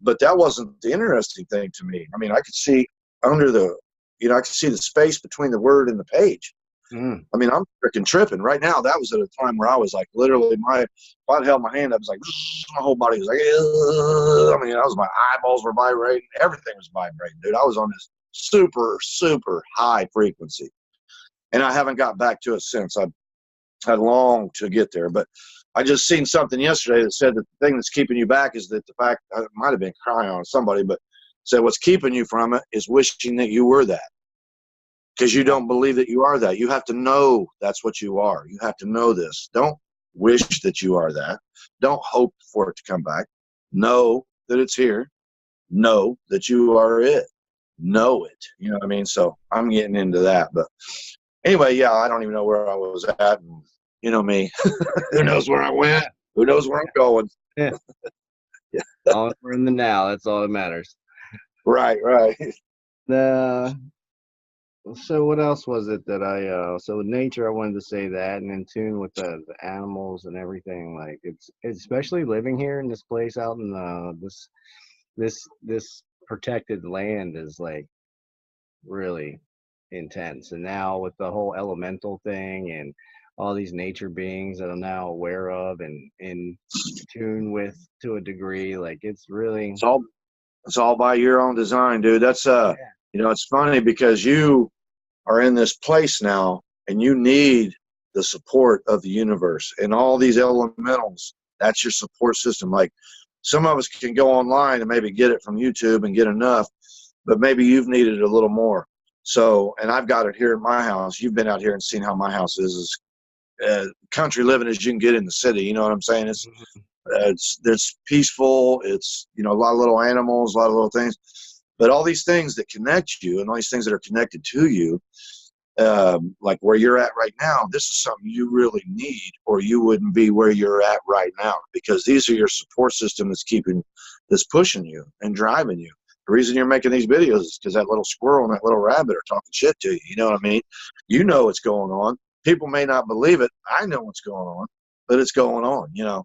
S2: but that wasn't the interesting thing to me. I mean, I could see under the, you know, I could see the space between the word and the page. I mean, I'm freaking tripping right now. That was at a time where I was like, literally, if I held my hand up, it was like, my whole body was like, I mean, my eyeballs were vibrating. Everything was vibrating, dude. I was on this super, super high frequency. And I haven't got back to it since. I've had long to get there. But I just seen something yesterday that said that the thing that's keeping you back is that the fact, I might have been crying on somebody, but said what's keeping you from it is wishing that you were that. Because you don't believe that you are that. You have to know that's what you are. You have to know this. Don't wish that you are that. Don't hope for it to come back. Know that it's here. Know that you are it. Know it. You know what I mean? So I'm getting into that. But anyway, yeah, I don't even know where I was at. And you know me. Who knows where I went? Who knows where I'm going?
S1: Yeah.
S2: Yeah.
S1: We're in the now. That's all that matters.
S2: Right, right.
S1: So what else was it that so with nature, I wanted to say that, and in tune with the animals and everything. Like it's especially living here in this place out in this protected land is like really intense. And now with the whole elemental thing and all these nature beings that I'm now aware of and in tune with to a degree, like it's really
S2: It's all by your own design, dude. That's
S1: yeah,
S2: you know, it's funny because you are in this place now and you need the support of the universe and all these elementals. That's your support system. Like some of us can go online and maybe get it from YouTube and get enough, but maybe you've needed a little more. So, and I've got it here in my house. You've been out here and seen how my house is country living as you can get in the city. You know what I'm saying? It's peaceful. It's, you know, a lot of little animals, a lot of little things, but all these things that connect you and all these things that are connected to you, like where you're at right now, this is something you really need, or you wouldn't be where you're at right now, because these are your support system that's pushing you and driving you. The reason you're making these videos is because that little squirrel and that little rabbit are talking shit to you. You know what I mean? You know what's going on. People may not believe it. I know what's going on, but it's going on, you know.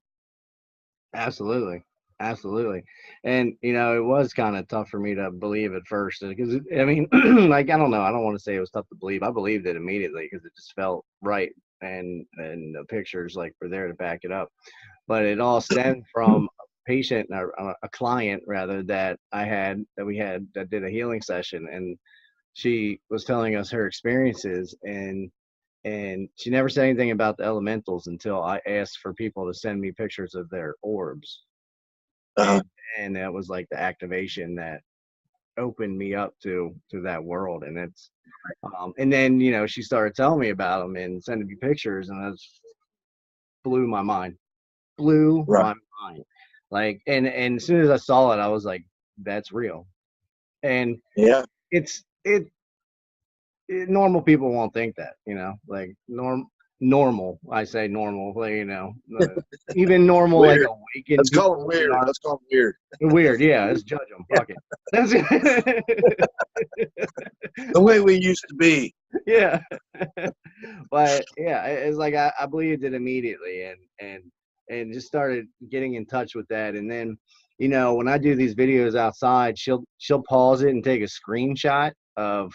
S1: absolutely. Absolutely. And you know, it was kind of tough for me to believe at first because I mean, like I don't know, I don't want to say it was tough to believe. I believed it immediately because it just felt right, and the pictures like were there to back it up. But it all stemmed from a patient or a client rather that we had that did a healing session, and she was telling us her experiences, and she never said anything about the elementals until I asked for people to send me pictures of their orbs.
S2: Uh-huh.
S1: And that was like the activation that opened me up to that world. And it's and then you know she started telling me about them and sending me pictures, and that blew my mind, blew
S2: Right.
S1: my mind. Like, and as soon as I saw it, I was like, that's real. And
S2: Yeah.
S1: it's normal people won't think that, you know, like normal. I say normal, like, you know, even normal, like
S2: Weird.
S1: awakened
S2: Let's
S1: people
S2: call them weird.
S1: aren't
S2: Let's call them weird.
S1: weird. Yeah, let's judge them. Fuck it. That's
S2: The way we used to be.
S1: yeah. But yeah, it's like I believed it immediately, and just started getting in touch with that. And then, you know, when I do these videos outside, she'll pause it and take a screenshot of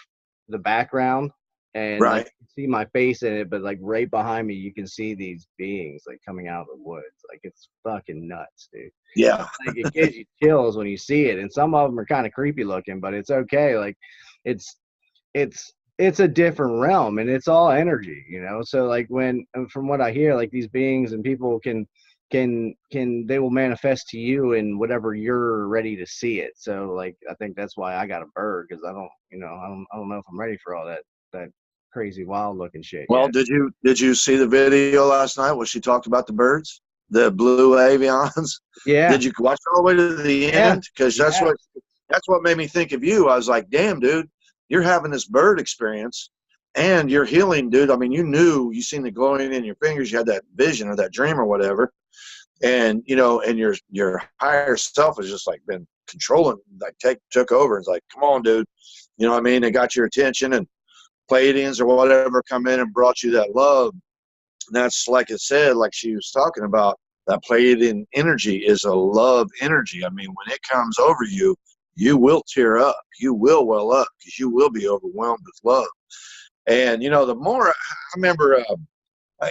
S1: the background, and like
S2: Right.
S1: you can see my face in it, but like right behind me you can see these beings like coming out of the woods. Like it's fucking nuts, dude.
S2: Yeah.
S1: Like it gives you chills when you see it, and some of them are kind of creepy looking, but it's okay. Like it's it's a different realm, and it's all energy, you know. So like when from what I hear, like these beings and people can they will manifest to you in whatever you're ready to see it. So like I think that's why I got a bird, because I don't, you know, I don't know if I'm ready for all that crazy wild looking shit
S2: Well,
S1: yet.
S2: did you see the video last night where she talked about the birds, the blue avians?
S1: Yeah,
S2: Did you watch all the way to the
S1: yeah,
S2: end? Because
S1: yeah.
S2: that's what made me think of you. I was like, damn, dude, you're having this bird experience and you're healing, dude. I mean, you seen the glowing in your fingers, you had that vision or that dream or whatever. And you know, and your higher self has just like been controlling, like took over. It's like, come on, dude. You know what I mean? They got your attention, and Pleiadians or whatever come in and brought you that love. And that's like it said, like she was talking about, that Pleiadian energy is a love energy. I mean, when it comes over you, you will tear up, you will well up, because you will be overwhelmed with love. And you know, the more I remember,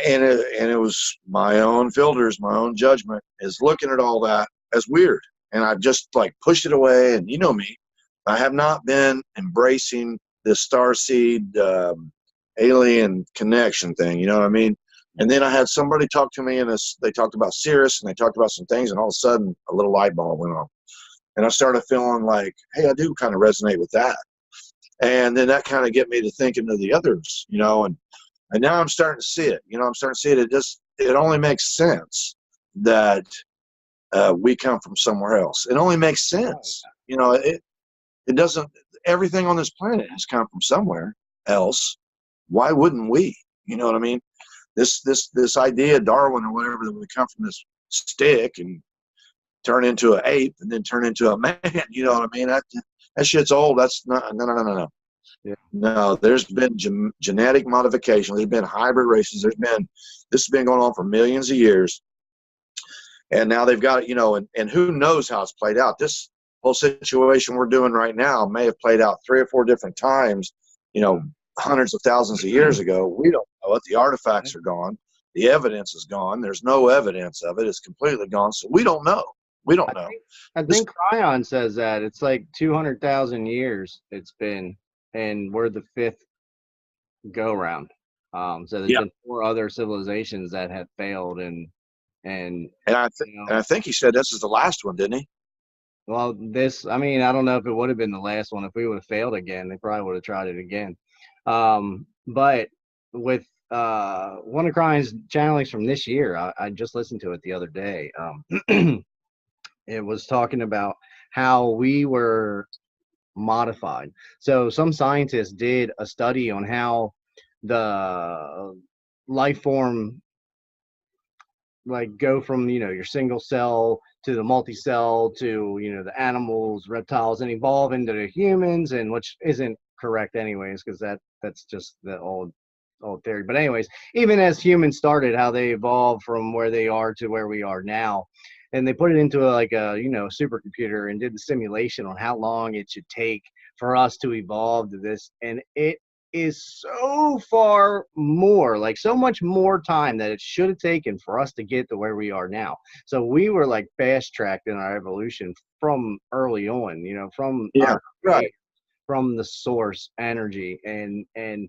S2: and it was my own filters, my own judgment, is looking at all that as weird, and I just like pushed it away. And you know me, I have not been embracing this starseed alien connection thing. You know what I mean? And then I had somebody talk to me, and they talked about Sirius, and they talked about some things, and all of a sudden a little light bulb went on, and I started feeling like, hey, I do kind of resonate with that. And then that kind of get me to thinking of the others, you know, and now I'm starting to see it. You know, I'm starting to see it. It only makes sense that we come from somewhere else. It only makes sense. You know, it doesn't. Everything on this planet has come from somewhere else. Why wouldn't we? You know what I mean? This idea, Darwin or whatever, that we come from this stick and turn into an ape and then turn into a man. You know what I mean? That shit's old. That's not. No.
S1: Yeah.
S2: No, there's been genetic modification. There's been hybrid races. This has been going on for millions of years. And now they've got, you know, and who knows how it's played out. This whole situation we're doing right now may have played out 3 or 4 different times, you know, hundreds of thousands of years ago. We don't know it. The artifacts are gone. The evidence is gone. There's no evidence of it. It's completely gone. So we don't know. We don't know.
S1: I think Cryon says that it's like 200,000 years it's been, and we're the 5th go round. So there's been 4 other civilizations that have failed, and
S2: I think he said this is the last one, didn't he?
S1: Well, I mean, I don't know if it would have been the last one. If we would have failed again, they probably would have tried it again. But with one of Cryon's channelings from this year, I just listened to it the other day. It was talking about how we were modified. So some scientists did a study on how the life form, like, go from, you know, your single cell to the multi-cell to, you know, the animals, reptiles, and evolve into the humans, and which isn't correct anyways, because that's just the old theory. But anyways, even as humans started, how they evolved from where they are to where we are now, and they put it into like a, you know, supercomputer and did the simulation on how long it should take for us to evolve to this, and it is so far more, like so much more time that it should have taken for us to get to where we are now. So we were like fast tracked in our evolution from early on, you know, from from the source energy, and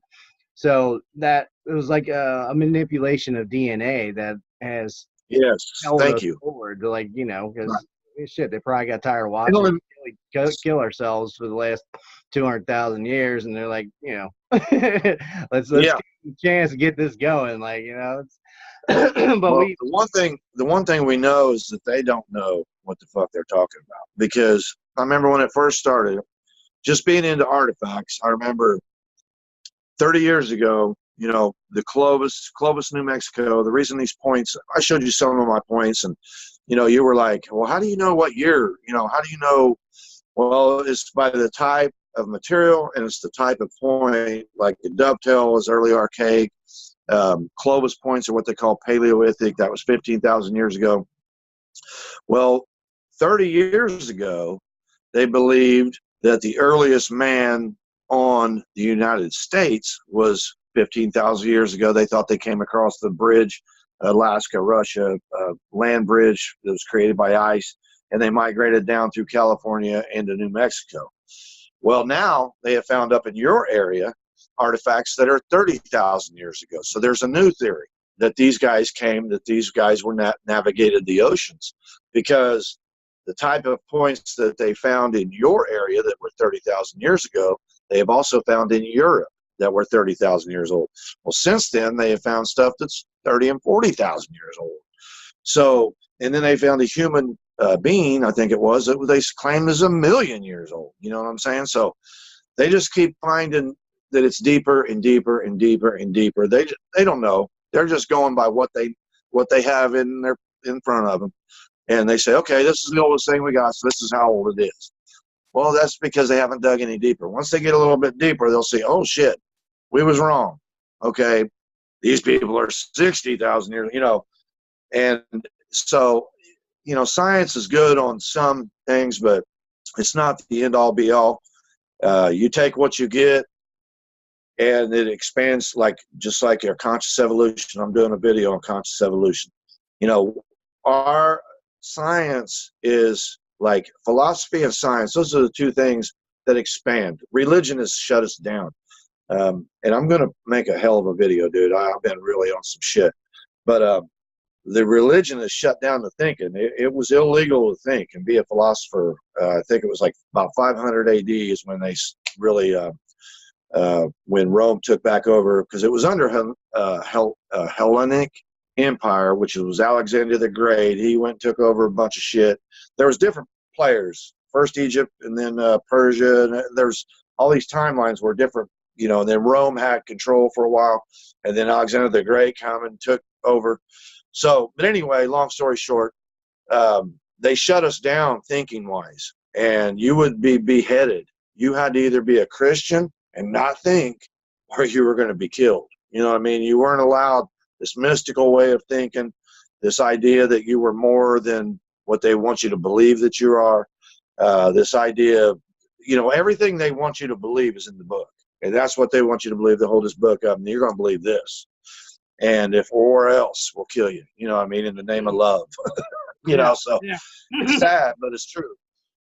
S1: so that it was like a manipulation of DNA that has held us forward to, like, you know, because shit, they probably got tired of watching us kill ourselves for the last 200,000 years, and they're like, you know, let's give a chance to get this going, like, you know. But
S2: well, the one thing we know is that they don't know what the fuck they're talking about, because I remember when it first started, just being into artifacts. I remember 30 years ago, you know, the Clovis, New Mexico, the reason these points, I showed you some of my points, and, you know, you were like, well, how do you know what year? You know, how do you know? Well, it's by the type of material, and it's the type of point. Like the dovetail was early archaic. Clovis points are what they call Paleolithic. That was 15,000 years ago. Well, 30 years ago, they believed that the earliest man on the United States was 15,000 years ago. They thought they came across the bridge, Alaska, Russia, land bridge that was created by ice, and they migrated down through California into New Mexico. Well, now they have found up in your area artifacts that are 30,000 years ago. So there's a new theory that these guys were navigated the oceans, because the type of points that they found in your area that were 30,000 years ago, they have also found in Europe that were 30,000 years old. Well, since then, they have found stuff that's 30 and 40,000 years old. So, and then they found a human being, I think it was, that they claimed is 1 million years old. You know what I'm saying? So they just keep finding that it's deeper and deeper and deeper and deeper. They don't know. They're just going by what they have in front of them. And they say, okay, this is the oldest thing we got, so this is how old it is. Well, that's because they haven't dug any deeper. Once they get a little bit deeper, they'll say, oh, shit, we was wrong. Okay, these people are 60,000 years, you know. And so, you know, science is good on some things, but it's not the end-all, be-all. You take what you get, and it expands, just like your conscious evolution. I'm doing a video on conscious evolution. You know, our science is like philosophy and science. Those are the two things that expand. Religion has shut us down. And I'm going to make a hell of a video, dude. I've been really on some shit. But the religion has shut down the thinking. It was illegal to think and be a philosopher. I think it was like about 500 AD is when they really, when Rome took back over, because it was under Hellenic Empire, which was Alexander the Great. He went and took over a bunch of shit. There was different players, first Egypt and then Persia, and there's all these timelines were different, you know. And then Rome had control for a while, and then Alexander the Great came and took over. So, but anyway, long story short, they shut us down thinking wise, and you would be beheaded. You had to either be a Christian and not think, or you were going to be killed. You know what I mean? You weren't allowed this mystical way of thinking, this idea that you were more than what they want you to believe that you are. this idea of, everything they want you to believe is in the book. And that's what they want you to believe. They hold this book up and you're going to believe this. And if or else will kill you, in the name of love, so it's sad, but it's true.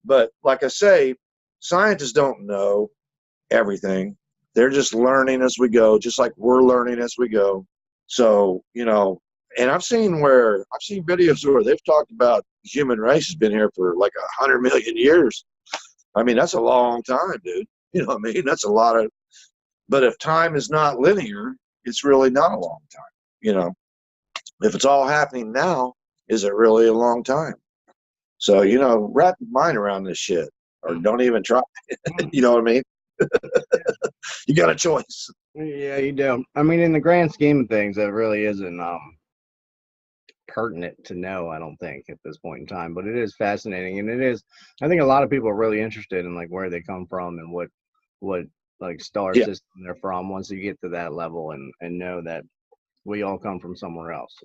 S2: But like I say, scientists don't know everything. They're just learning as we go, just like we're learning as we go. So, and I've seen videos where they've talked about the human race has been here for like 100 million years. I mean, that's a long time, dude. That's a lot of, but if time is not linear, it's really not a long time. If it's all happening now, is it really a long time? So, wrap your mind around this shit, or don't even try. You know what I mean? You got a choice.
S1: Yeah, you do. I mean, in the grand scheme of things, that really isn't pertinent to know, I don't think, at this point in time. But it is fascinating, and it is. I think a lot of people are really interested in like where they come from and what like star system they're from. Once you get to that level and know that we all come from somewhere else,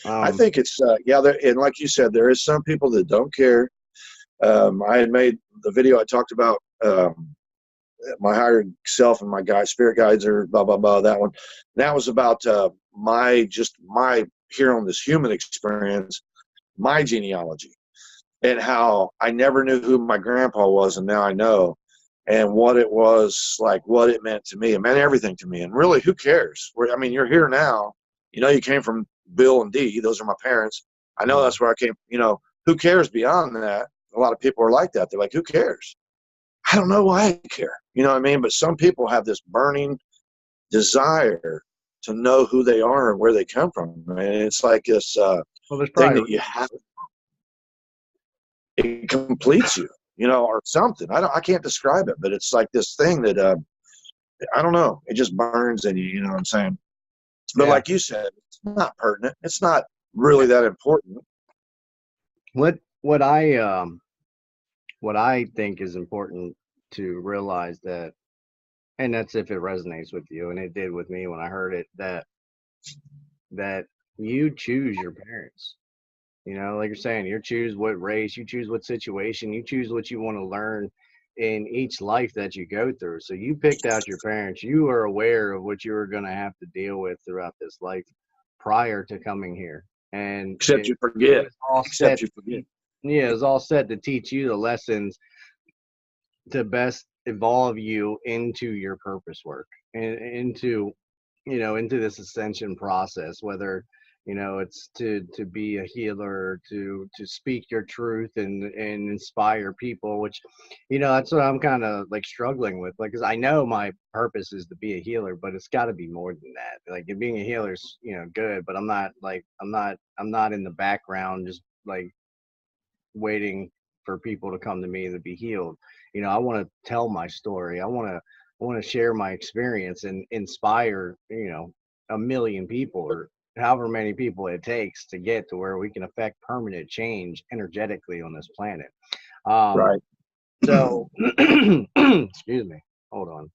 S2: I think it's and like you said, there is some people that don't care. I had made the video I talked about my higher self and my spirit guides are blah blah blah. That one, that was about my here on this human experience, my genealogy, and how I never knew who my grandpa was, and now I know, and what it was like, what it meant to me. It meant everything to me, and really, who cares? You're here now. You came from Bill and Dee. Those are my parents. I know that's where I came. Who cares beyond that? A lot of people are like that. They're like, who cares? I don't know why I care. You know what I mean? But some people have this burning desire to know who they are and where they come from. And it's like this thing that you have. It completes you, or something. I can't describe it, but it's like this thing that I don't know. It just burns in you. You know what I'm saying? But like you said, it's not pertinent. It's not really that important.
S1: What I think is important to realize that, and that's if it resonates with you, and it did with me when I heard it, that you choose your parents. Like you're saying, you choose what race, you choose what situation, you choose what you want to learn in each life that you go through. So you picked out your parents. You are aware of what you were going to have to deal with throughout this life prior to coming here. And
S2: except you forget.
S1: Yeah, it's all set to teach you the lessons to best evolve you into your purpose work and into this ascension process, whether it's to be a healer, to speak your truth and inspire people, which that's what I'm kind of like struggling with, like, because I know my purpose is to be a healer, but it's got to be more than that. Like, being a healer is good, but I'm not in the background just like waiting for people to come to me to be healed. I want to tell my story. I want to share my experience and inspire, a million people or however many people it takes to get to where we can affect permanent change energetically on this planet.
S2: Right.
S1: So, excuse me. Hold on.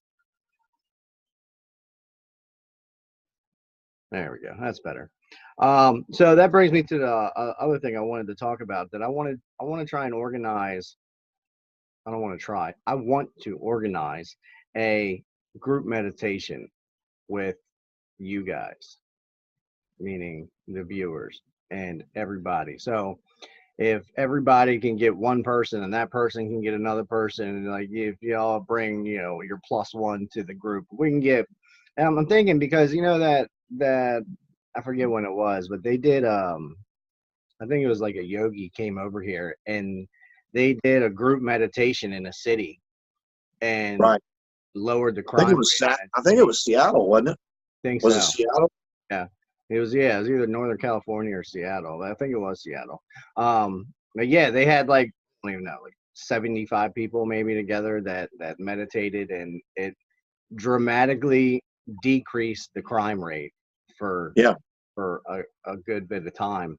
S1: There we go. That's better. So that brings me to the other thing I wanted to talk about, that I want to try and organize. I don't want to try. I want to organize a group meditation with you guys, meaning the viewers and everybody. So if everybody can get one person and that person can get another person, and like if y'all bring, your plus one to the group, we can get, and I'm thinking, because that I forget when it was, but they did, I think it was like a yogi came over here and they did a group meditation in a city and lowered the crime.
S2: I think it was Seattle, wasn't it? Was it Seattle?
S1: Yeah. It was either Northern California or Seattle. I think it was Seattle. But yeah, they had like, I don't even know, like 75 people maybe together that meditated, and it dramatically decreased the crime rate for a good bit of time,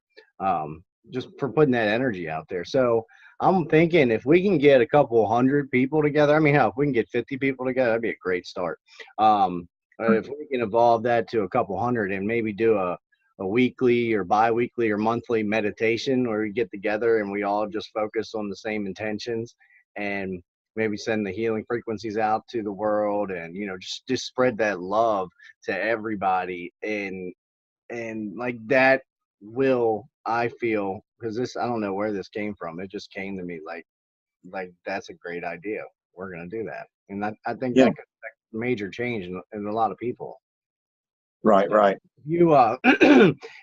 S1: just for putting that energy out there. So I'm thinking if we can get a couple hundred people together, I mean, hell, if we can get 50 people together, that'd be a great start. If we can evolve that to a couple hundred and maybe do a a weekly or bi-weekly or monthly meditation where we get together and we all just focus on the same intentions and maybe send the healing frequencies out to the world, and just spread that love to everybody. And like that will, I feel, because this, I don't know where this came from, it just came to me like that's a great idea, we're going to do that. And I think
S2: Yeah.
S1: that could affect major change in a lot of people.
S2: Right.
S1: So
S2: Right.
S1: you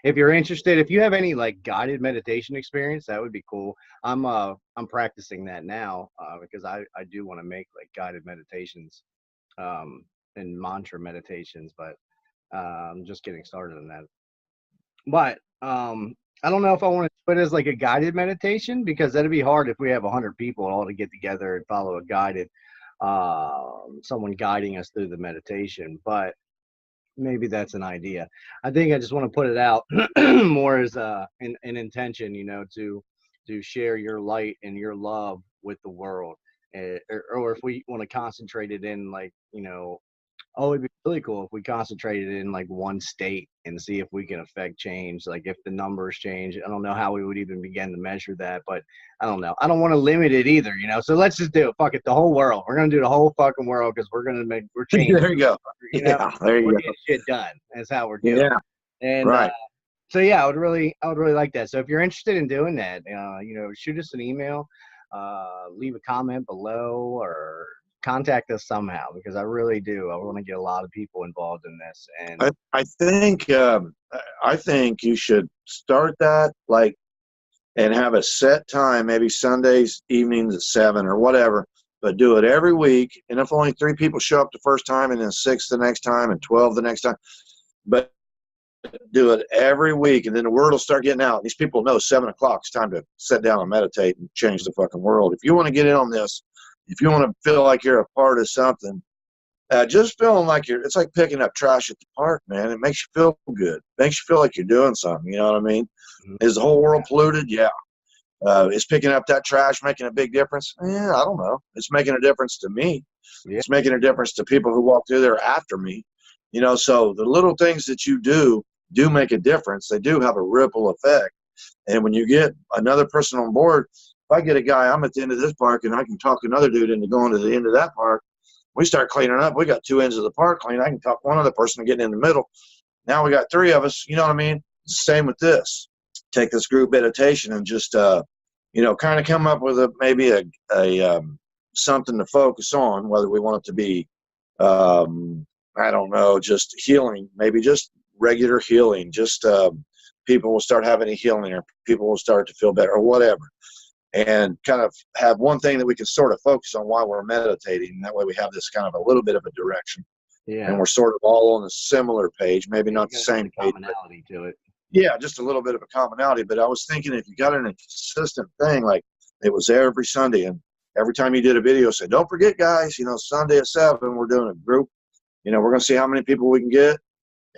S1: if you're interested, if you have any like guided meditation experience, that would be cool. I'm practicing that now, because I do want to make like guided meditations, um and mantra meditations, but I'm just getting started on that. But I don't know if I want to put it as like a guided meditation, because that'd be hard if we have 100 people all to get together and follow a guided, someone guiding us through the meditation. But maybe that's an idea. I think I just want to put it out more as an intention, to share your light and your love with the world. Or if we want to concentrate it in like, oh, it'd be really cool if we concentrated in like one state and see if we can affect change. Like if the numbers change, I don't know how we would even begin to measure that, but I don't know. I don't want to limit it either, So let's just do it. Fuck it, the whole world. We're gonna do the whole fucking world because we're changing.
S2: There you go. Yeah, there you
S1: We're
S2: go.
S1: getting shit done. That's how we're doing.
S2: Yeah.
S1: And
S2: Right.
S1: so yeah, I would really like that. So if you're interested in doing that, shoot us an email, leave a comment below, or contact us somehow, because I really do. I want to get a lot of people involved in this. And
S2: I think you should start that like and have a set time, maybe Sundays evenings at 7 or whatever, but do it every week. And if only 3 people show up the first time, and then 6 the next time, and 12 the next time, but do it every week, and then the word will start getting out. These people know 7 o'clock it's time to sit down and meditate and change the fucking world. If you want to get in on this, if you want to feel like you're a part of something, just feeling like it's like picking up trash at the park, man. It makes you feel good. It makes you feel like you're doing something. You know what I mean? Is the whole world polluted? Yeah. Is picking up that trash making a big difference? Yeah, I don't know. It's making a difference to me.
S1: Yeah.
S2: It's making a difference to people who walk through there after me. So the little things that you do make a difference. They do have a ripple effect. And when you get another person on board, if I get a guy, I'm at the end of this park, and I can talk another dude into going to the end of that park. We start cleaning up. We got 2 ends of the park clean. I can talk one other person to get in the middle. Now we got 3 of us. You know what I mean? It's the same with this. Take this group meditation and just, kind of come up with maybe a something to focus on, whether we want it to be, I don't know, just healing, maybe just regular healing, just people will start having a healing, or people will start to feel better, or whatever. And kind of have one thing that we can sort of focus on while we're meditating. And that way we have this kind of a little bit of a direction.
S1: Yeah.
S2: And we're sort of all on a similar page, maybe not the same page.
S1: Commonality to it.
S2: Yeah, just a little bit of a commonality. But I was thinking, if you got in a consistent thing, like it was every Sunday, and every time you did a video, say, don't forget, guys, Sunday at 7, we're doing a group. We're going to see how many people we can get.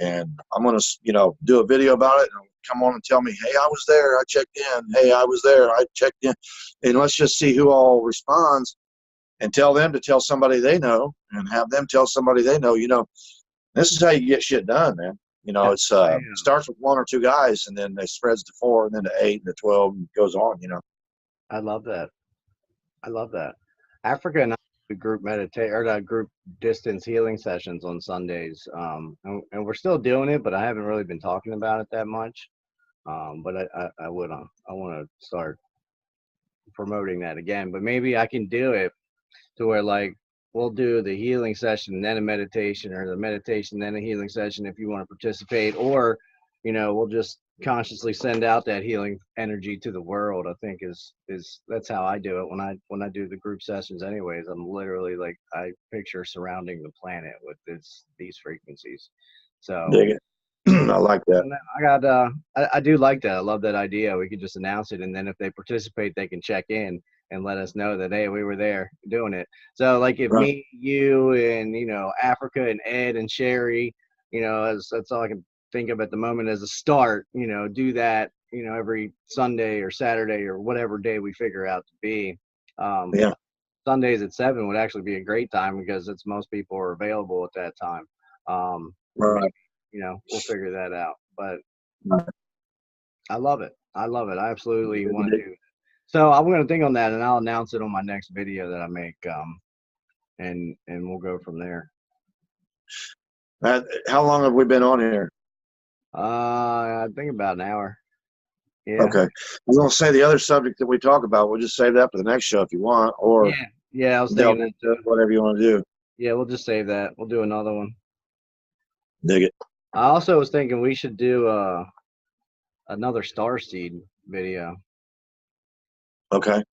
S2: And I'm going to, do a video about it, and come on and tell me, hey, I was there, I checked in. Hey, I was there, I checked in. And let's just see who all responds, and tell them to tell somebody they know, and have them tell somebody they know. This is how you get shit done, man. It starts with 1 or 2 guys, and then it spreads to 4, and then to 8, and to 12, and goes on,
S1: I love that. Africa and I do group meditate, or group distance healing sessions on Sundays. And we're still doing it, but I haven't really been talking about it that much. But I want to start promoting that again. But maybe I can do it to where like we'll do the healing session and then a meditation, or the meditation then a healing session if you want to participate, or we'll just consciously send out that healing energy to the world. I think is that's how I do it when I do the group sessions. Anyways, I'm literally like, I picture surrounding the planet with these frequencies. So
S2: dig it. I like that.
S1: I do like that. I love that idea. We could just announce it, and then if they participate, they can check in and let us know that, hey, we were there doing it. So like if me, you, and Africa and Ed and Sherry, that's all I can think of at the moment as a start, do that, every Sunday or Saturday or whatever day we figure out to be. Sundays at 7 would actually be a great time, because it's most people are available at that time.
S2: Right.
S1: We'll figure that out. But I love it. I love it. I absolutely want to do it. So I'm going to think on that, and I'll announce it on my next video that I make, and we'll go from there.
S2: How long have we been on here?
S1: I think about an hour. Yeah.
S2: Okay. I was going to say the other subject that we talk about, we'll just save that for the next show if you want, or
S1: yeah, I was thinking that,
S2: whatever you want to do.
S1: Yeah, we'll just save that. We'll do another one.
S2: Dig it.
S1: I also was thinking we should do another starseed video.
S2: Okay.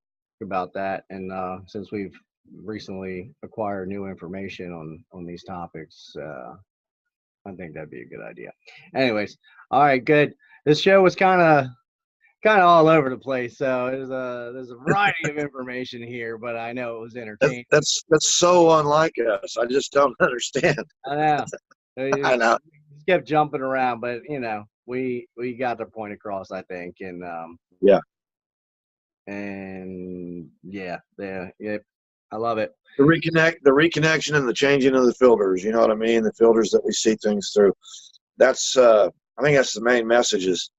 S1: About that, and since we've recently acquired new information on these topics, I think that'd be a good idea. Anyways, all right, good. This show was kind of all over the place, so there's a variety of information here, but I know it was entertaining.
S2: That's so unlike us. I just don't understand.
S1: I know.
S2: I know.
S1: Just kept jumping around, but we got the point across, I think, and
S2: yeah.
S1: And yeah, I love it.
S2: The reconnection and the changing of the filters, you know what I mean? The filters that we see things through. That's I think that's the main message, is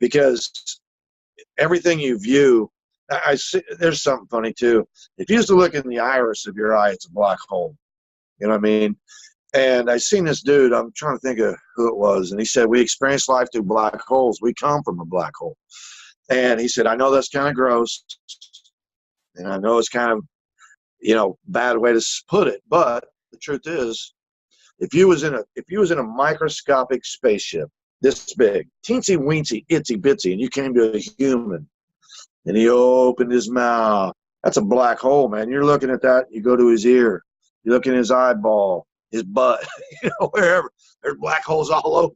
S2: because everything you view, I see there's something funny too. If you used to look in the iris of your eye, it's a black hole. You know what I mean? And I seen this dude, I'm trying to think of who it was, and he said, we experience life through black holes. We come from a black hole. And he said, I know that's kind of gross, and I know it's kind of, bad way to put it, but the truth is, if you was in a microscopic spaceship this big, teensy weensy, itsy bitsy, and you came to a human, and he opened his mouth, that's a black hole, man. You're looking at that, you go to his ear, you look in his eyeball, his butt, wherever. There's black holes all over.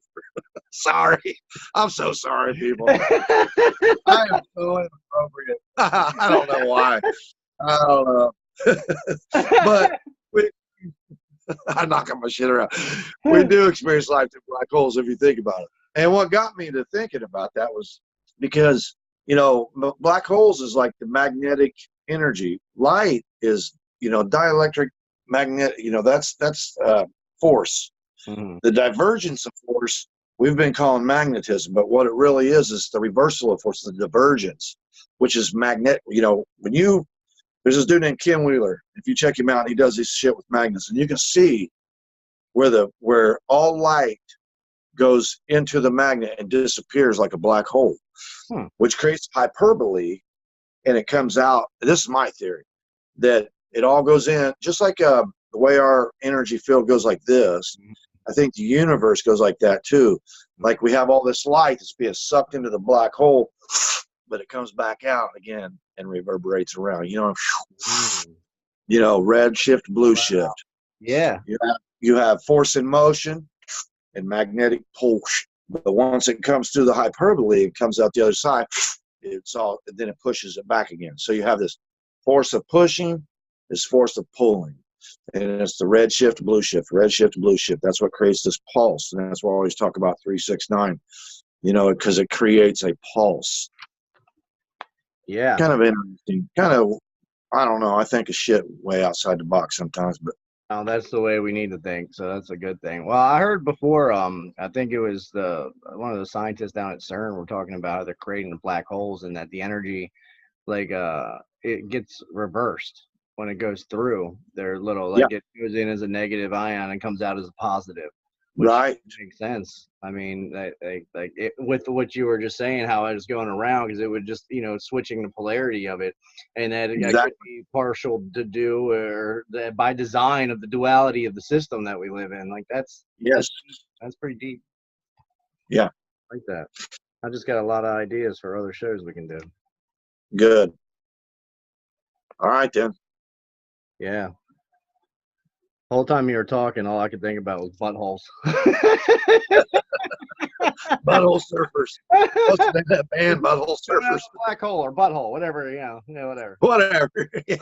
S2: Sorry. I'm so sorry, people. I am so inappropriate. I don't know why. I don't know. But I'm knocking my shit around. We do experience life through black holes if you think about it. And what got me to thinking about that was because, black holes is like the magnetic energy. Light is, dielectric magnet, that's force.
S1: Mm-hmm.
S2: The divergence of force we've been calling magnetism, but what it really is the reversal of force, the divergence, which is magnet. There's this dude named Ken Wheeler. If you check him out, he does this shit with magnets, and you can see where all light goes into the magnet and disappears like a black hole, which creates hyperbole, and it comes out. This is my theory, that it all goes in just like the way our energy field goes like this. I think the universe goes like that too. Like we have all this light that's being sucked into the black hole, but it comes back out again and reverberates around. Red shift, blue shift.
S1: Yeah.
S2: You have force in motion and magnetic pull. But once it comes through the hyperbole, it comes out the other side. Then it pushes it back again. So you have this force of pushing, this force of pulling. And it's the red shift, blue shift, red shift, blue shift. That's what creates this pulse. And that's why I always talk about 369, because it creates a pulse.
S1: Yeah.
S2: Kind of interesting. Kind of, I don't know. I think of shit way outside the box sometimes, but.
S1: Oh, that's the way we need to think. So that's a good thing. Well, I heard before, I think it was one of the scientists down at CERN were talking about how they're creating the black holes, and that the energy, it gets reversed when it goes through. They're little, it goes in as a negative ion and comes out as a positive.
S2: Right.
S1: Makes sense. I mean, with what you were just saying, how it was going around, because it would just, switching the polarity of it, and that it could be partial to do, or by design of the duality of the system that we live in. That's pretty deep.
S2: Yeah.
S1: I like that. I just got a lot of ideas for other shows we can do.
S2: Good. All right, then.
S1: Yeah. The whole time you were talking, all I could think about was buttholes.
S2: Butthole surfers. What's the name of that band? Butthole surfers.
S1: Black hole or butthole, whatever, whatever.
S2: Whatever, yeah.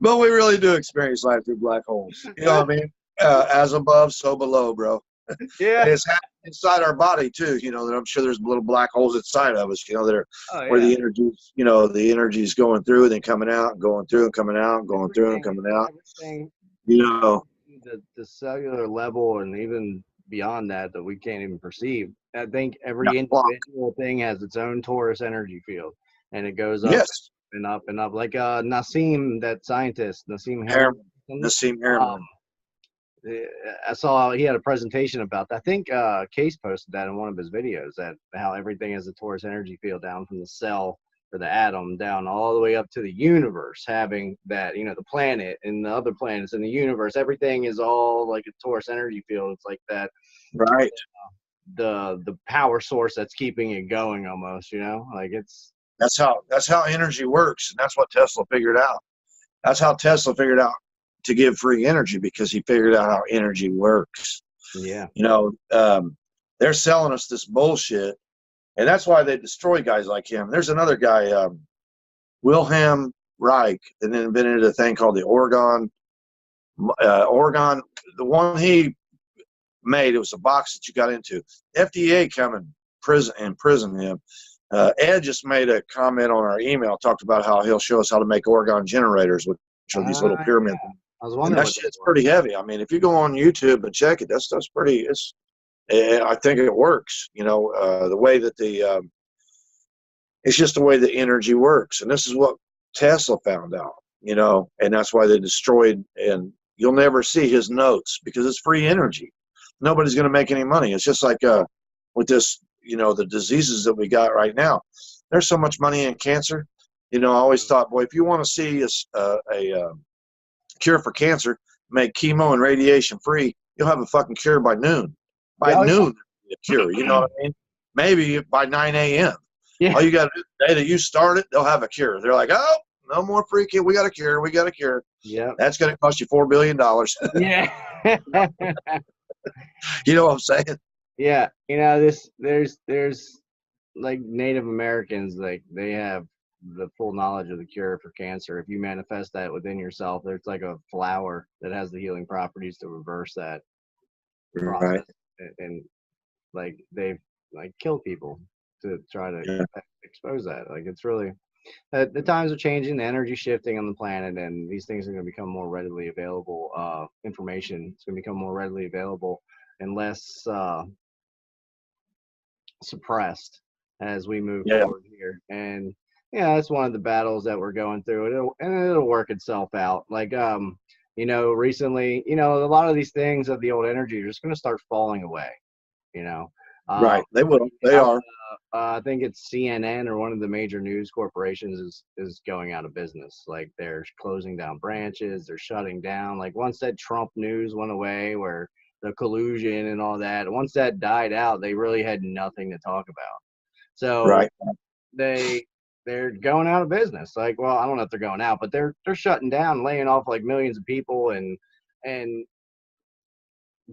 S2: But we really do experience life through black holes. You know what I mean? As above, so below, bro.
S1: Yeah.
S2: And it's happening inside our body too. That I'm sure there's little black holes inside of us. That are where the energy's, the energy's going through and then coming out, and going through and coming out, and going through and coming out.
S1: Everything,
S2: The
S1: cellular level, and even beyond that we can't even perceive. I think
S2: Yeah.
S1: every individual thing has its own torus energy field, and it goes up
S2: Yes.
S1: and up and up. Like Nassim, that scientist, Nassim
S2: Harriman.
S1: Harriman.
S2: Nassim Harriman.
S1: I saw he had a presentation about that. I think Case posted that in one of his videos, that how everything has a torus energy field down from the cell or the atom down all the way up to the universe, having that, the planet and the other planets in the universe, everything is all like a torus energy field. It's like that,
S2: Right.
S1: the power source that's keeping it going almost, like
S2: That's how energy works, and that's what Tesla figured out. That's how Tesla figured out to give free energy, because he figured out how energy works.
S1: yeah.
S2: They're selling us this bullshit, and that's why they destroy guys like him. There's another guy, Wilhelm Reich, that invented a thing called the Oregon. The one he made, it was a box that you got into. FDA come and imprison him. Ed just made a comment on our email, talked about how he'll show us how to make Oregon generators, which are these little pyramids.
S1: Yeah. I was
S2: And
S1: wondering.
S2: that shit's pretty heavy. I mean, if you go on YouTube and check it, that stuff's pretty. I think it works. The way that it's just the way the energy works, and this is what Tesla found out. And that's why they destroyed. And you'll never see his notes because it's free energy. Nobody's going to make any money. It's just like with this, the diseases that we got right now. There's so much money in cancer. I always thought, boy, if you want to see a cure for cancer, make chemo and radiation free, you'll have a fucking cure by noon. By noon, a cure. You know what I mean? Maybe by 9 a.m.
S1: Yeah.
S2: All you got to do, the day that you start it, they'll have a cure. They're like, oh, no more free cure. We got a cure. We got a cure.
S1: Yeah.
S2: That's going to cost you $4 billion.
S1: Yeah.
S2: You know what I'm saying?
S1: Yeah. There's like Native Americans, like they have the full knowledge of the cure for cancer. If you manifest that within yourself, there's like a flower that has the healing properties to reverse that process.
S2: Right.
S1: And like they've like killed people to try to expose that. Like it's really the times are changing, the energy shifting on the planet, and these things are going to become more readily available. Information is going to become more readily available and less suppressed as we move forward here. And that's one of the battles that we're going through. It'll work itself out. Like recently, a lot of these things of the old energy are just going to start falling away.
S2: Right, they will. They are.
S1: I think it's CNN or one of the major news corporations is going out of business. Like they're closing down branches, they're shutting down. Like once that Trump news went away, where the collusion and all that, once that died out, they really had nothing to talk about. So they're going out of business. Like, well, I don't know if they're going out, but they're shutting down, laying off like millions of people, and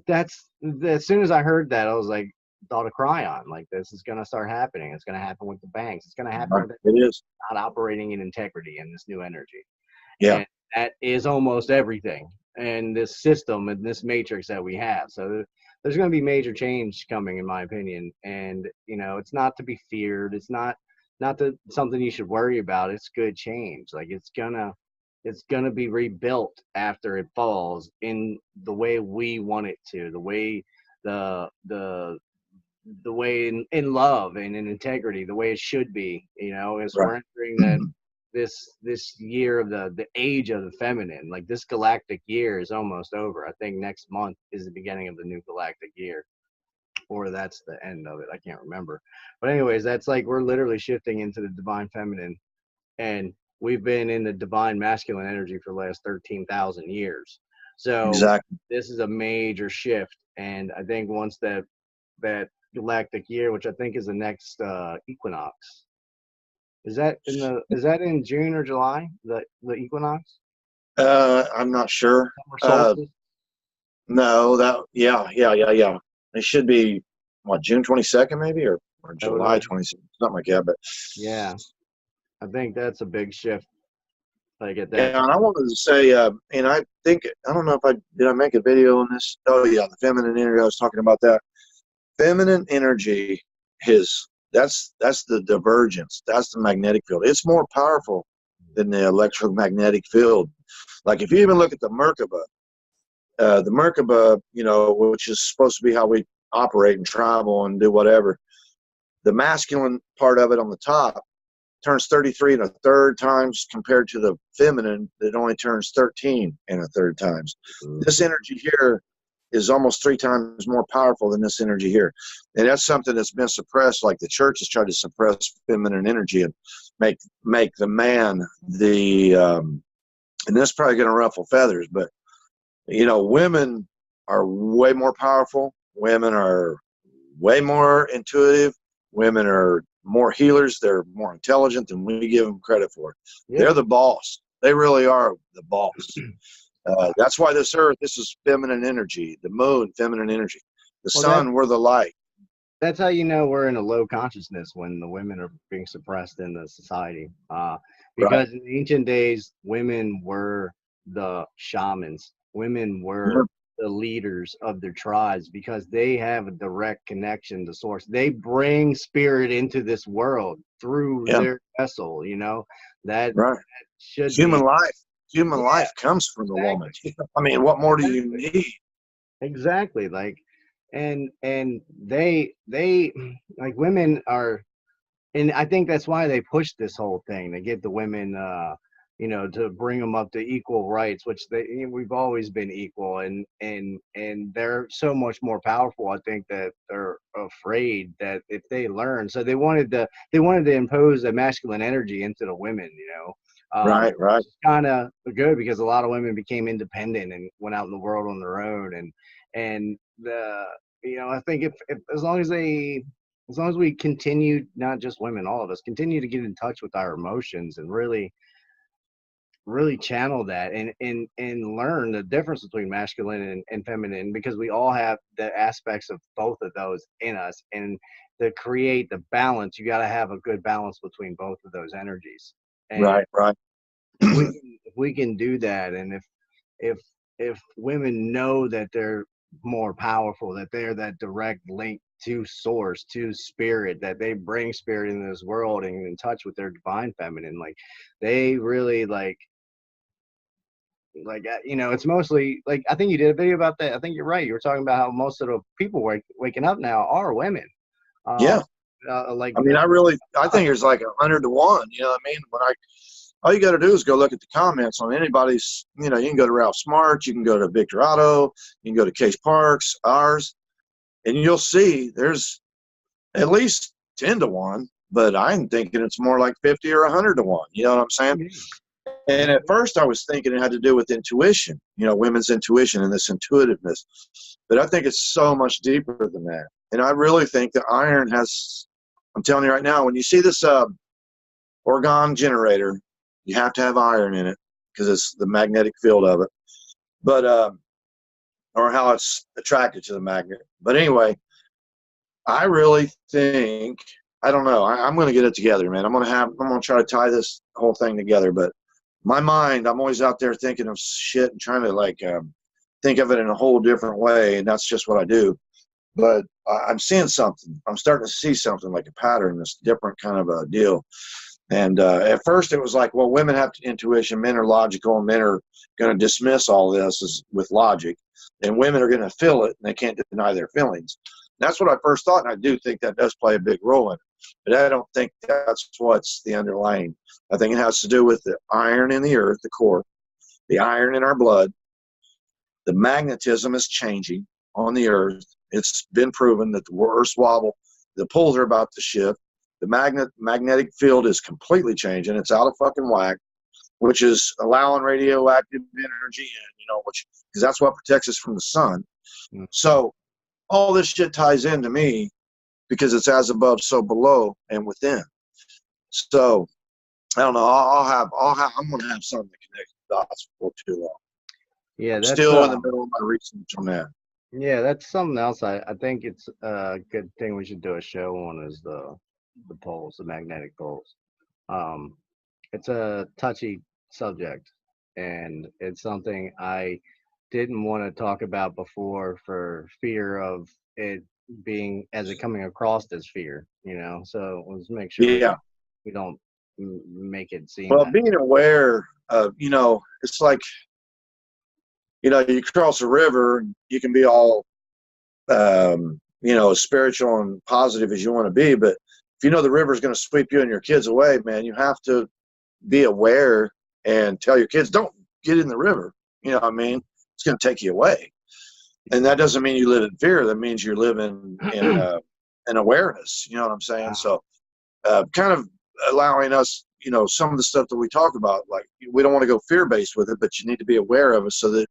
S1: that's, as soon as I heard that, I was like, thought to cry on. Like, this is going to start happening. It's going to happen with the banks. It's going to happen with
S2: it is
S1: not operating in integrity in this new energy.
S2: Yeah.
S1: And that is almost everything in this system and this matrix that we have. So there's going to be major change coming, in my opinion. And, it's not to be feared. It's not something you should worry about. It's good change. Like it's gonna be rebuilt after it falls in the way we want it to, the way the way in love and in integrity, the way it should be, as we're entering this year of the age of the feminine. Like this galactic year is almost over. I think next month is the beginning of the new galactic year, or that's the end of it. I can't remember. But anyways, that's like we're literally shifting into the divine feminine, and we've been in the divine masculine energy for the last 13,000 years. So this is a major shift, and I think once that galactic year, which I think is the next equinox, is that in June or July, the equinox?
S2: I'm not sure. No, yeah. It should be June 22nd maybe, or July 22nd, something like that. But
S1: yeah, I think that's a big shift. I get that.
S2: Yeah, and I wanted to say, and I don't know if did I make a video on this? Oh yeah, the feminine energy. I was talking about that. Feminine energy that's the divergence. That's the magnetic field. It's more powerful than the electromagnetic field. Like if you even look at the Merkaba, The Merkaba, you know, which is supposed to be how we operate and travel and do whatever. The masculine part of it on the top turns 33 and a third times compared to the feminine that only turns 13 and a third times. This energy here is almost 3 times more powerful than this energy here. And that's something that's been suppressed, like the church has tried to suppress feminine energy and make the man the, and that's probably going to ruffle feathers, but, you know, women are way more powerful. Women are way more intuitive. Women are more healers. They're more intelligent than we give them credit for. Yeah. They're the boss. They really are the boss. That's why this earth, this is feminine energy. The moon, feminine energy. The sun, we're the light.
S1: That's how you know we're in a low consciousness, when the women are being suppressed in the society. Because in ancient days, women were the shamans. Women were the leaders of their tribes, because they have a direct connection to source. They bring spirit into this world through their vessel, you know. That should
S2: human life. Human life comes from the woman. I mean, what more do you need?
S1: Exactly. Like, and they like, women are, and I think that's why they push this whole thing to get the women, you know, to bring them up to equal rights, which we've always been equal, and they're so much more powerful. I think that they're afraid that if they learn, so they wanted to impose a masculine energy into the women, you know.
S2: Right.
S1: Kind of good, because a lot of women became independent and went out in the world on their own, and the, you know, I think if as long as we continue, not just women, all of us continue to get in touch with our emotions and really channel that, and learn the difference between masculine and feminine, because we all have the aspects of both of those in us, and to create the balance, you got to have a good balance between both of those energies. And
S2: right.
S1: if we can do that, and if women know that they're more powerful, that they're that direct link to source, to spirit, that they bring spirit into this world and in touch with their divine feminine, like, they really like, you know, it's mostly like, I think you did a video about that. I think you're right. You were talking about how most of the people waking up now are women. Like,
S2: I mean, I think there's like 100 to 1. You know what I mean? All you got to do is go look at the comments on anybody's, you know, you can go to Ralph Smart, you can go to Victor Otto, you can go to Case Parks, ours, and you'll see there's at least 10 to 1, but I'm thinking it's more like 50 or 100 to 1. You know what I'm saying? And at first I was thinking it had to do with intuition, you know, women's intuition and this intuitiveness. But I think it's so much deeper than that. And I really think that iron has, I'm telling you right now, when you see this orgone generator, you have to have iron in it, because it's the magnetic field of it. But, or how it's attracted to the magnet. But anyway, I really think, I don't know, I'm going to get it together, man. I'm going to try to tie this whole thing together. But my mind, I'm always out there thinking of shit and trying to like think of it in a whole different way. And that's just what I do. But I'm seeing something. I'm starting to see something like a pattern, this different kind of a deal. And at first it was like, well, women have intuition, men are logical, and men are going to dismiss all this as with logic, and women are going to feel it and they can't deny their feelings. That's what I first thought, and I do think that does play a big role in it. But I don't think that's what's the underlying. I think it has to do with the iron in the earth, the core, the iron in our blood. The magnetism is changing on the earth. It's been proven that the Earth's wobble, the poles are about to shift. The magnetic field is completely changing. It's out of fucking whack, which is allowing radioactive energy in, you know, because that's what protects us from the sun. Mm-hmm. So all this shit ties into me, because it's as above, so below, and within. So I don't know. I'm going to have something to connect the dots before too long.
S1: Yeah,
S2: that's still in the middle of my research on that.
S1: Yeah, that's something else. I think it's a good thing we should do a show on, is the poles, the magnetic poles. It's a touchy subject, and it's something I didn't want to talk about before for fear of it being coming across as fear, you know. So let's make sure we don't make it seem.
S2: Well, being aware of, you know, it's like you cross a river, you can be all, as spiritual and positive as you want to be, but if you know the river is going to sweep you and your kids away, man, you have to be aware and tell your kids, don't get in the river. You know what I mean? It's going to take you away. And that doesn't mean you live in fear. That means you're living in awareness. You know what I'm saying? So kind of allowing us, some of the stuff that we talk about, like we don't want to go fear-based with it, but you need to be aware of it so that,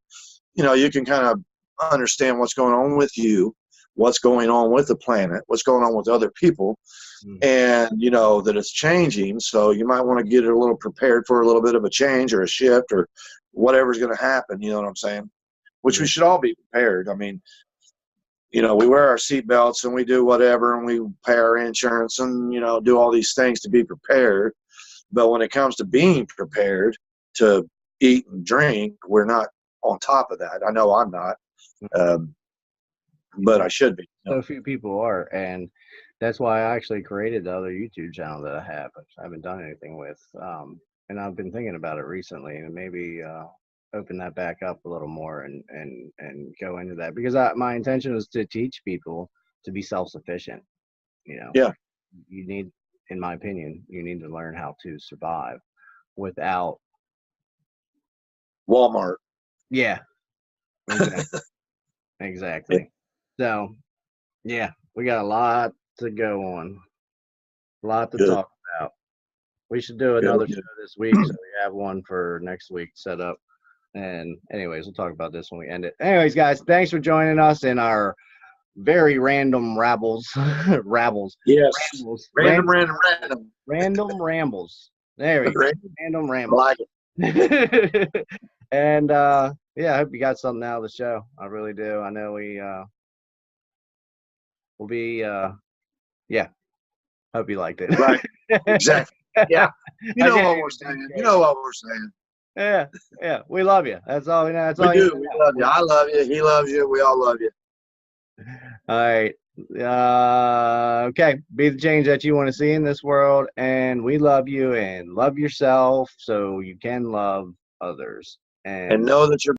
S2: you can kind of understand what's going on with you, what's going on with the planet, what's going on with other people, and, that it's changing. So you might want to get a little prepared for a little bit of a change or a shift or whatever's going to happen. You know what I'm saying? Which we should all be prepared. I mean, we wear our seatbelts and we do whatever and we pay our insurance and, do all these things to be prepared. But when it comes to being prepared to eat and drink, we're not on top of that. I know I'm not, but I should be.
S1: So few people are, and that's why I actually created the other YouTube channel that I have, which I haven't done anything with. And I've been thinking about it recently, and maybe open that back up a little more and go into that, because my intention is to teach people to be self-sufficient.
S2: Yeah.
S1: You need, in my opinion, you need to learn how to survive without
S2: Walmart.
S1: Yeah. Exactly. Exactly. So, yeah, we got a lot to go on, a lot to talk about. We should do another show this week, so we have one for next week set up. And anyways, we'll talk about this when we end it. Anyways, guys, thanks for joining us in our very random rabbles.
S2: Yes.
S1: Rambles. Random rambles. There we go. Random rambles.
S2: I like it.
S1: And yeah, I hope you got something out of the show. I really do. I know we'll be yeah. Hope you liked it.
S2: Right. Exactly. Yeah. You know what we're saying. You know what we're saying.
S1: Yeah. Yeah. We love you. That's all we know. That's
S2: we
S1: all
S2: do. We love you. I love you. He loves you. We all love you.
S1: All right. Okay. Be the change that you want to see in this world. And we love you, and love yourself so you can love others. And
S2: know that you're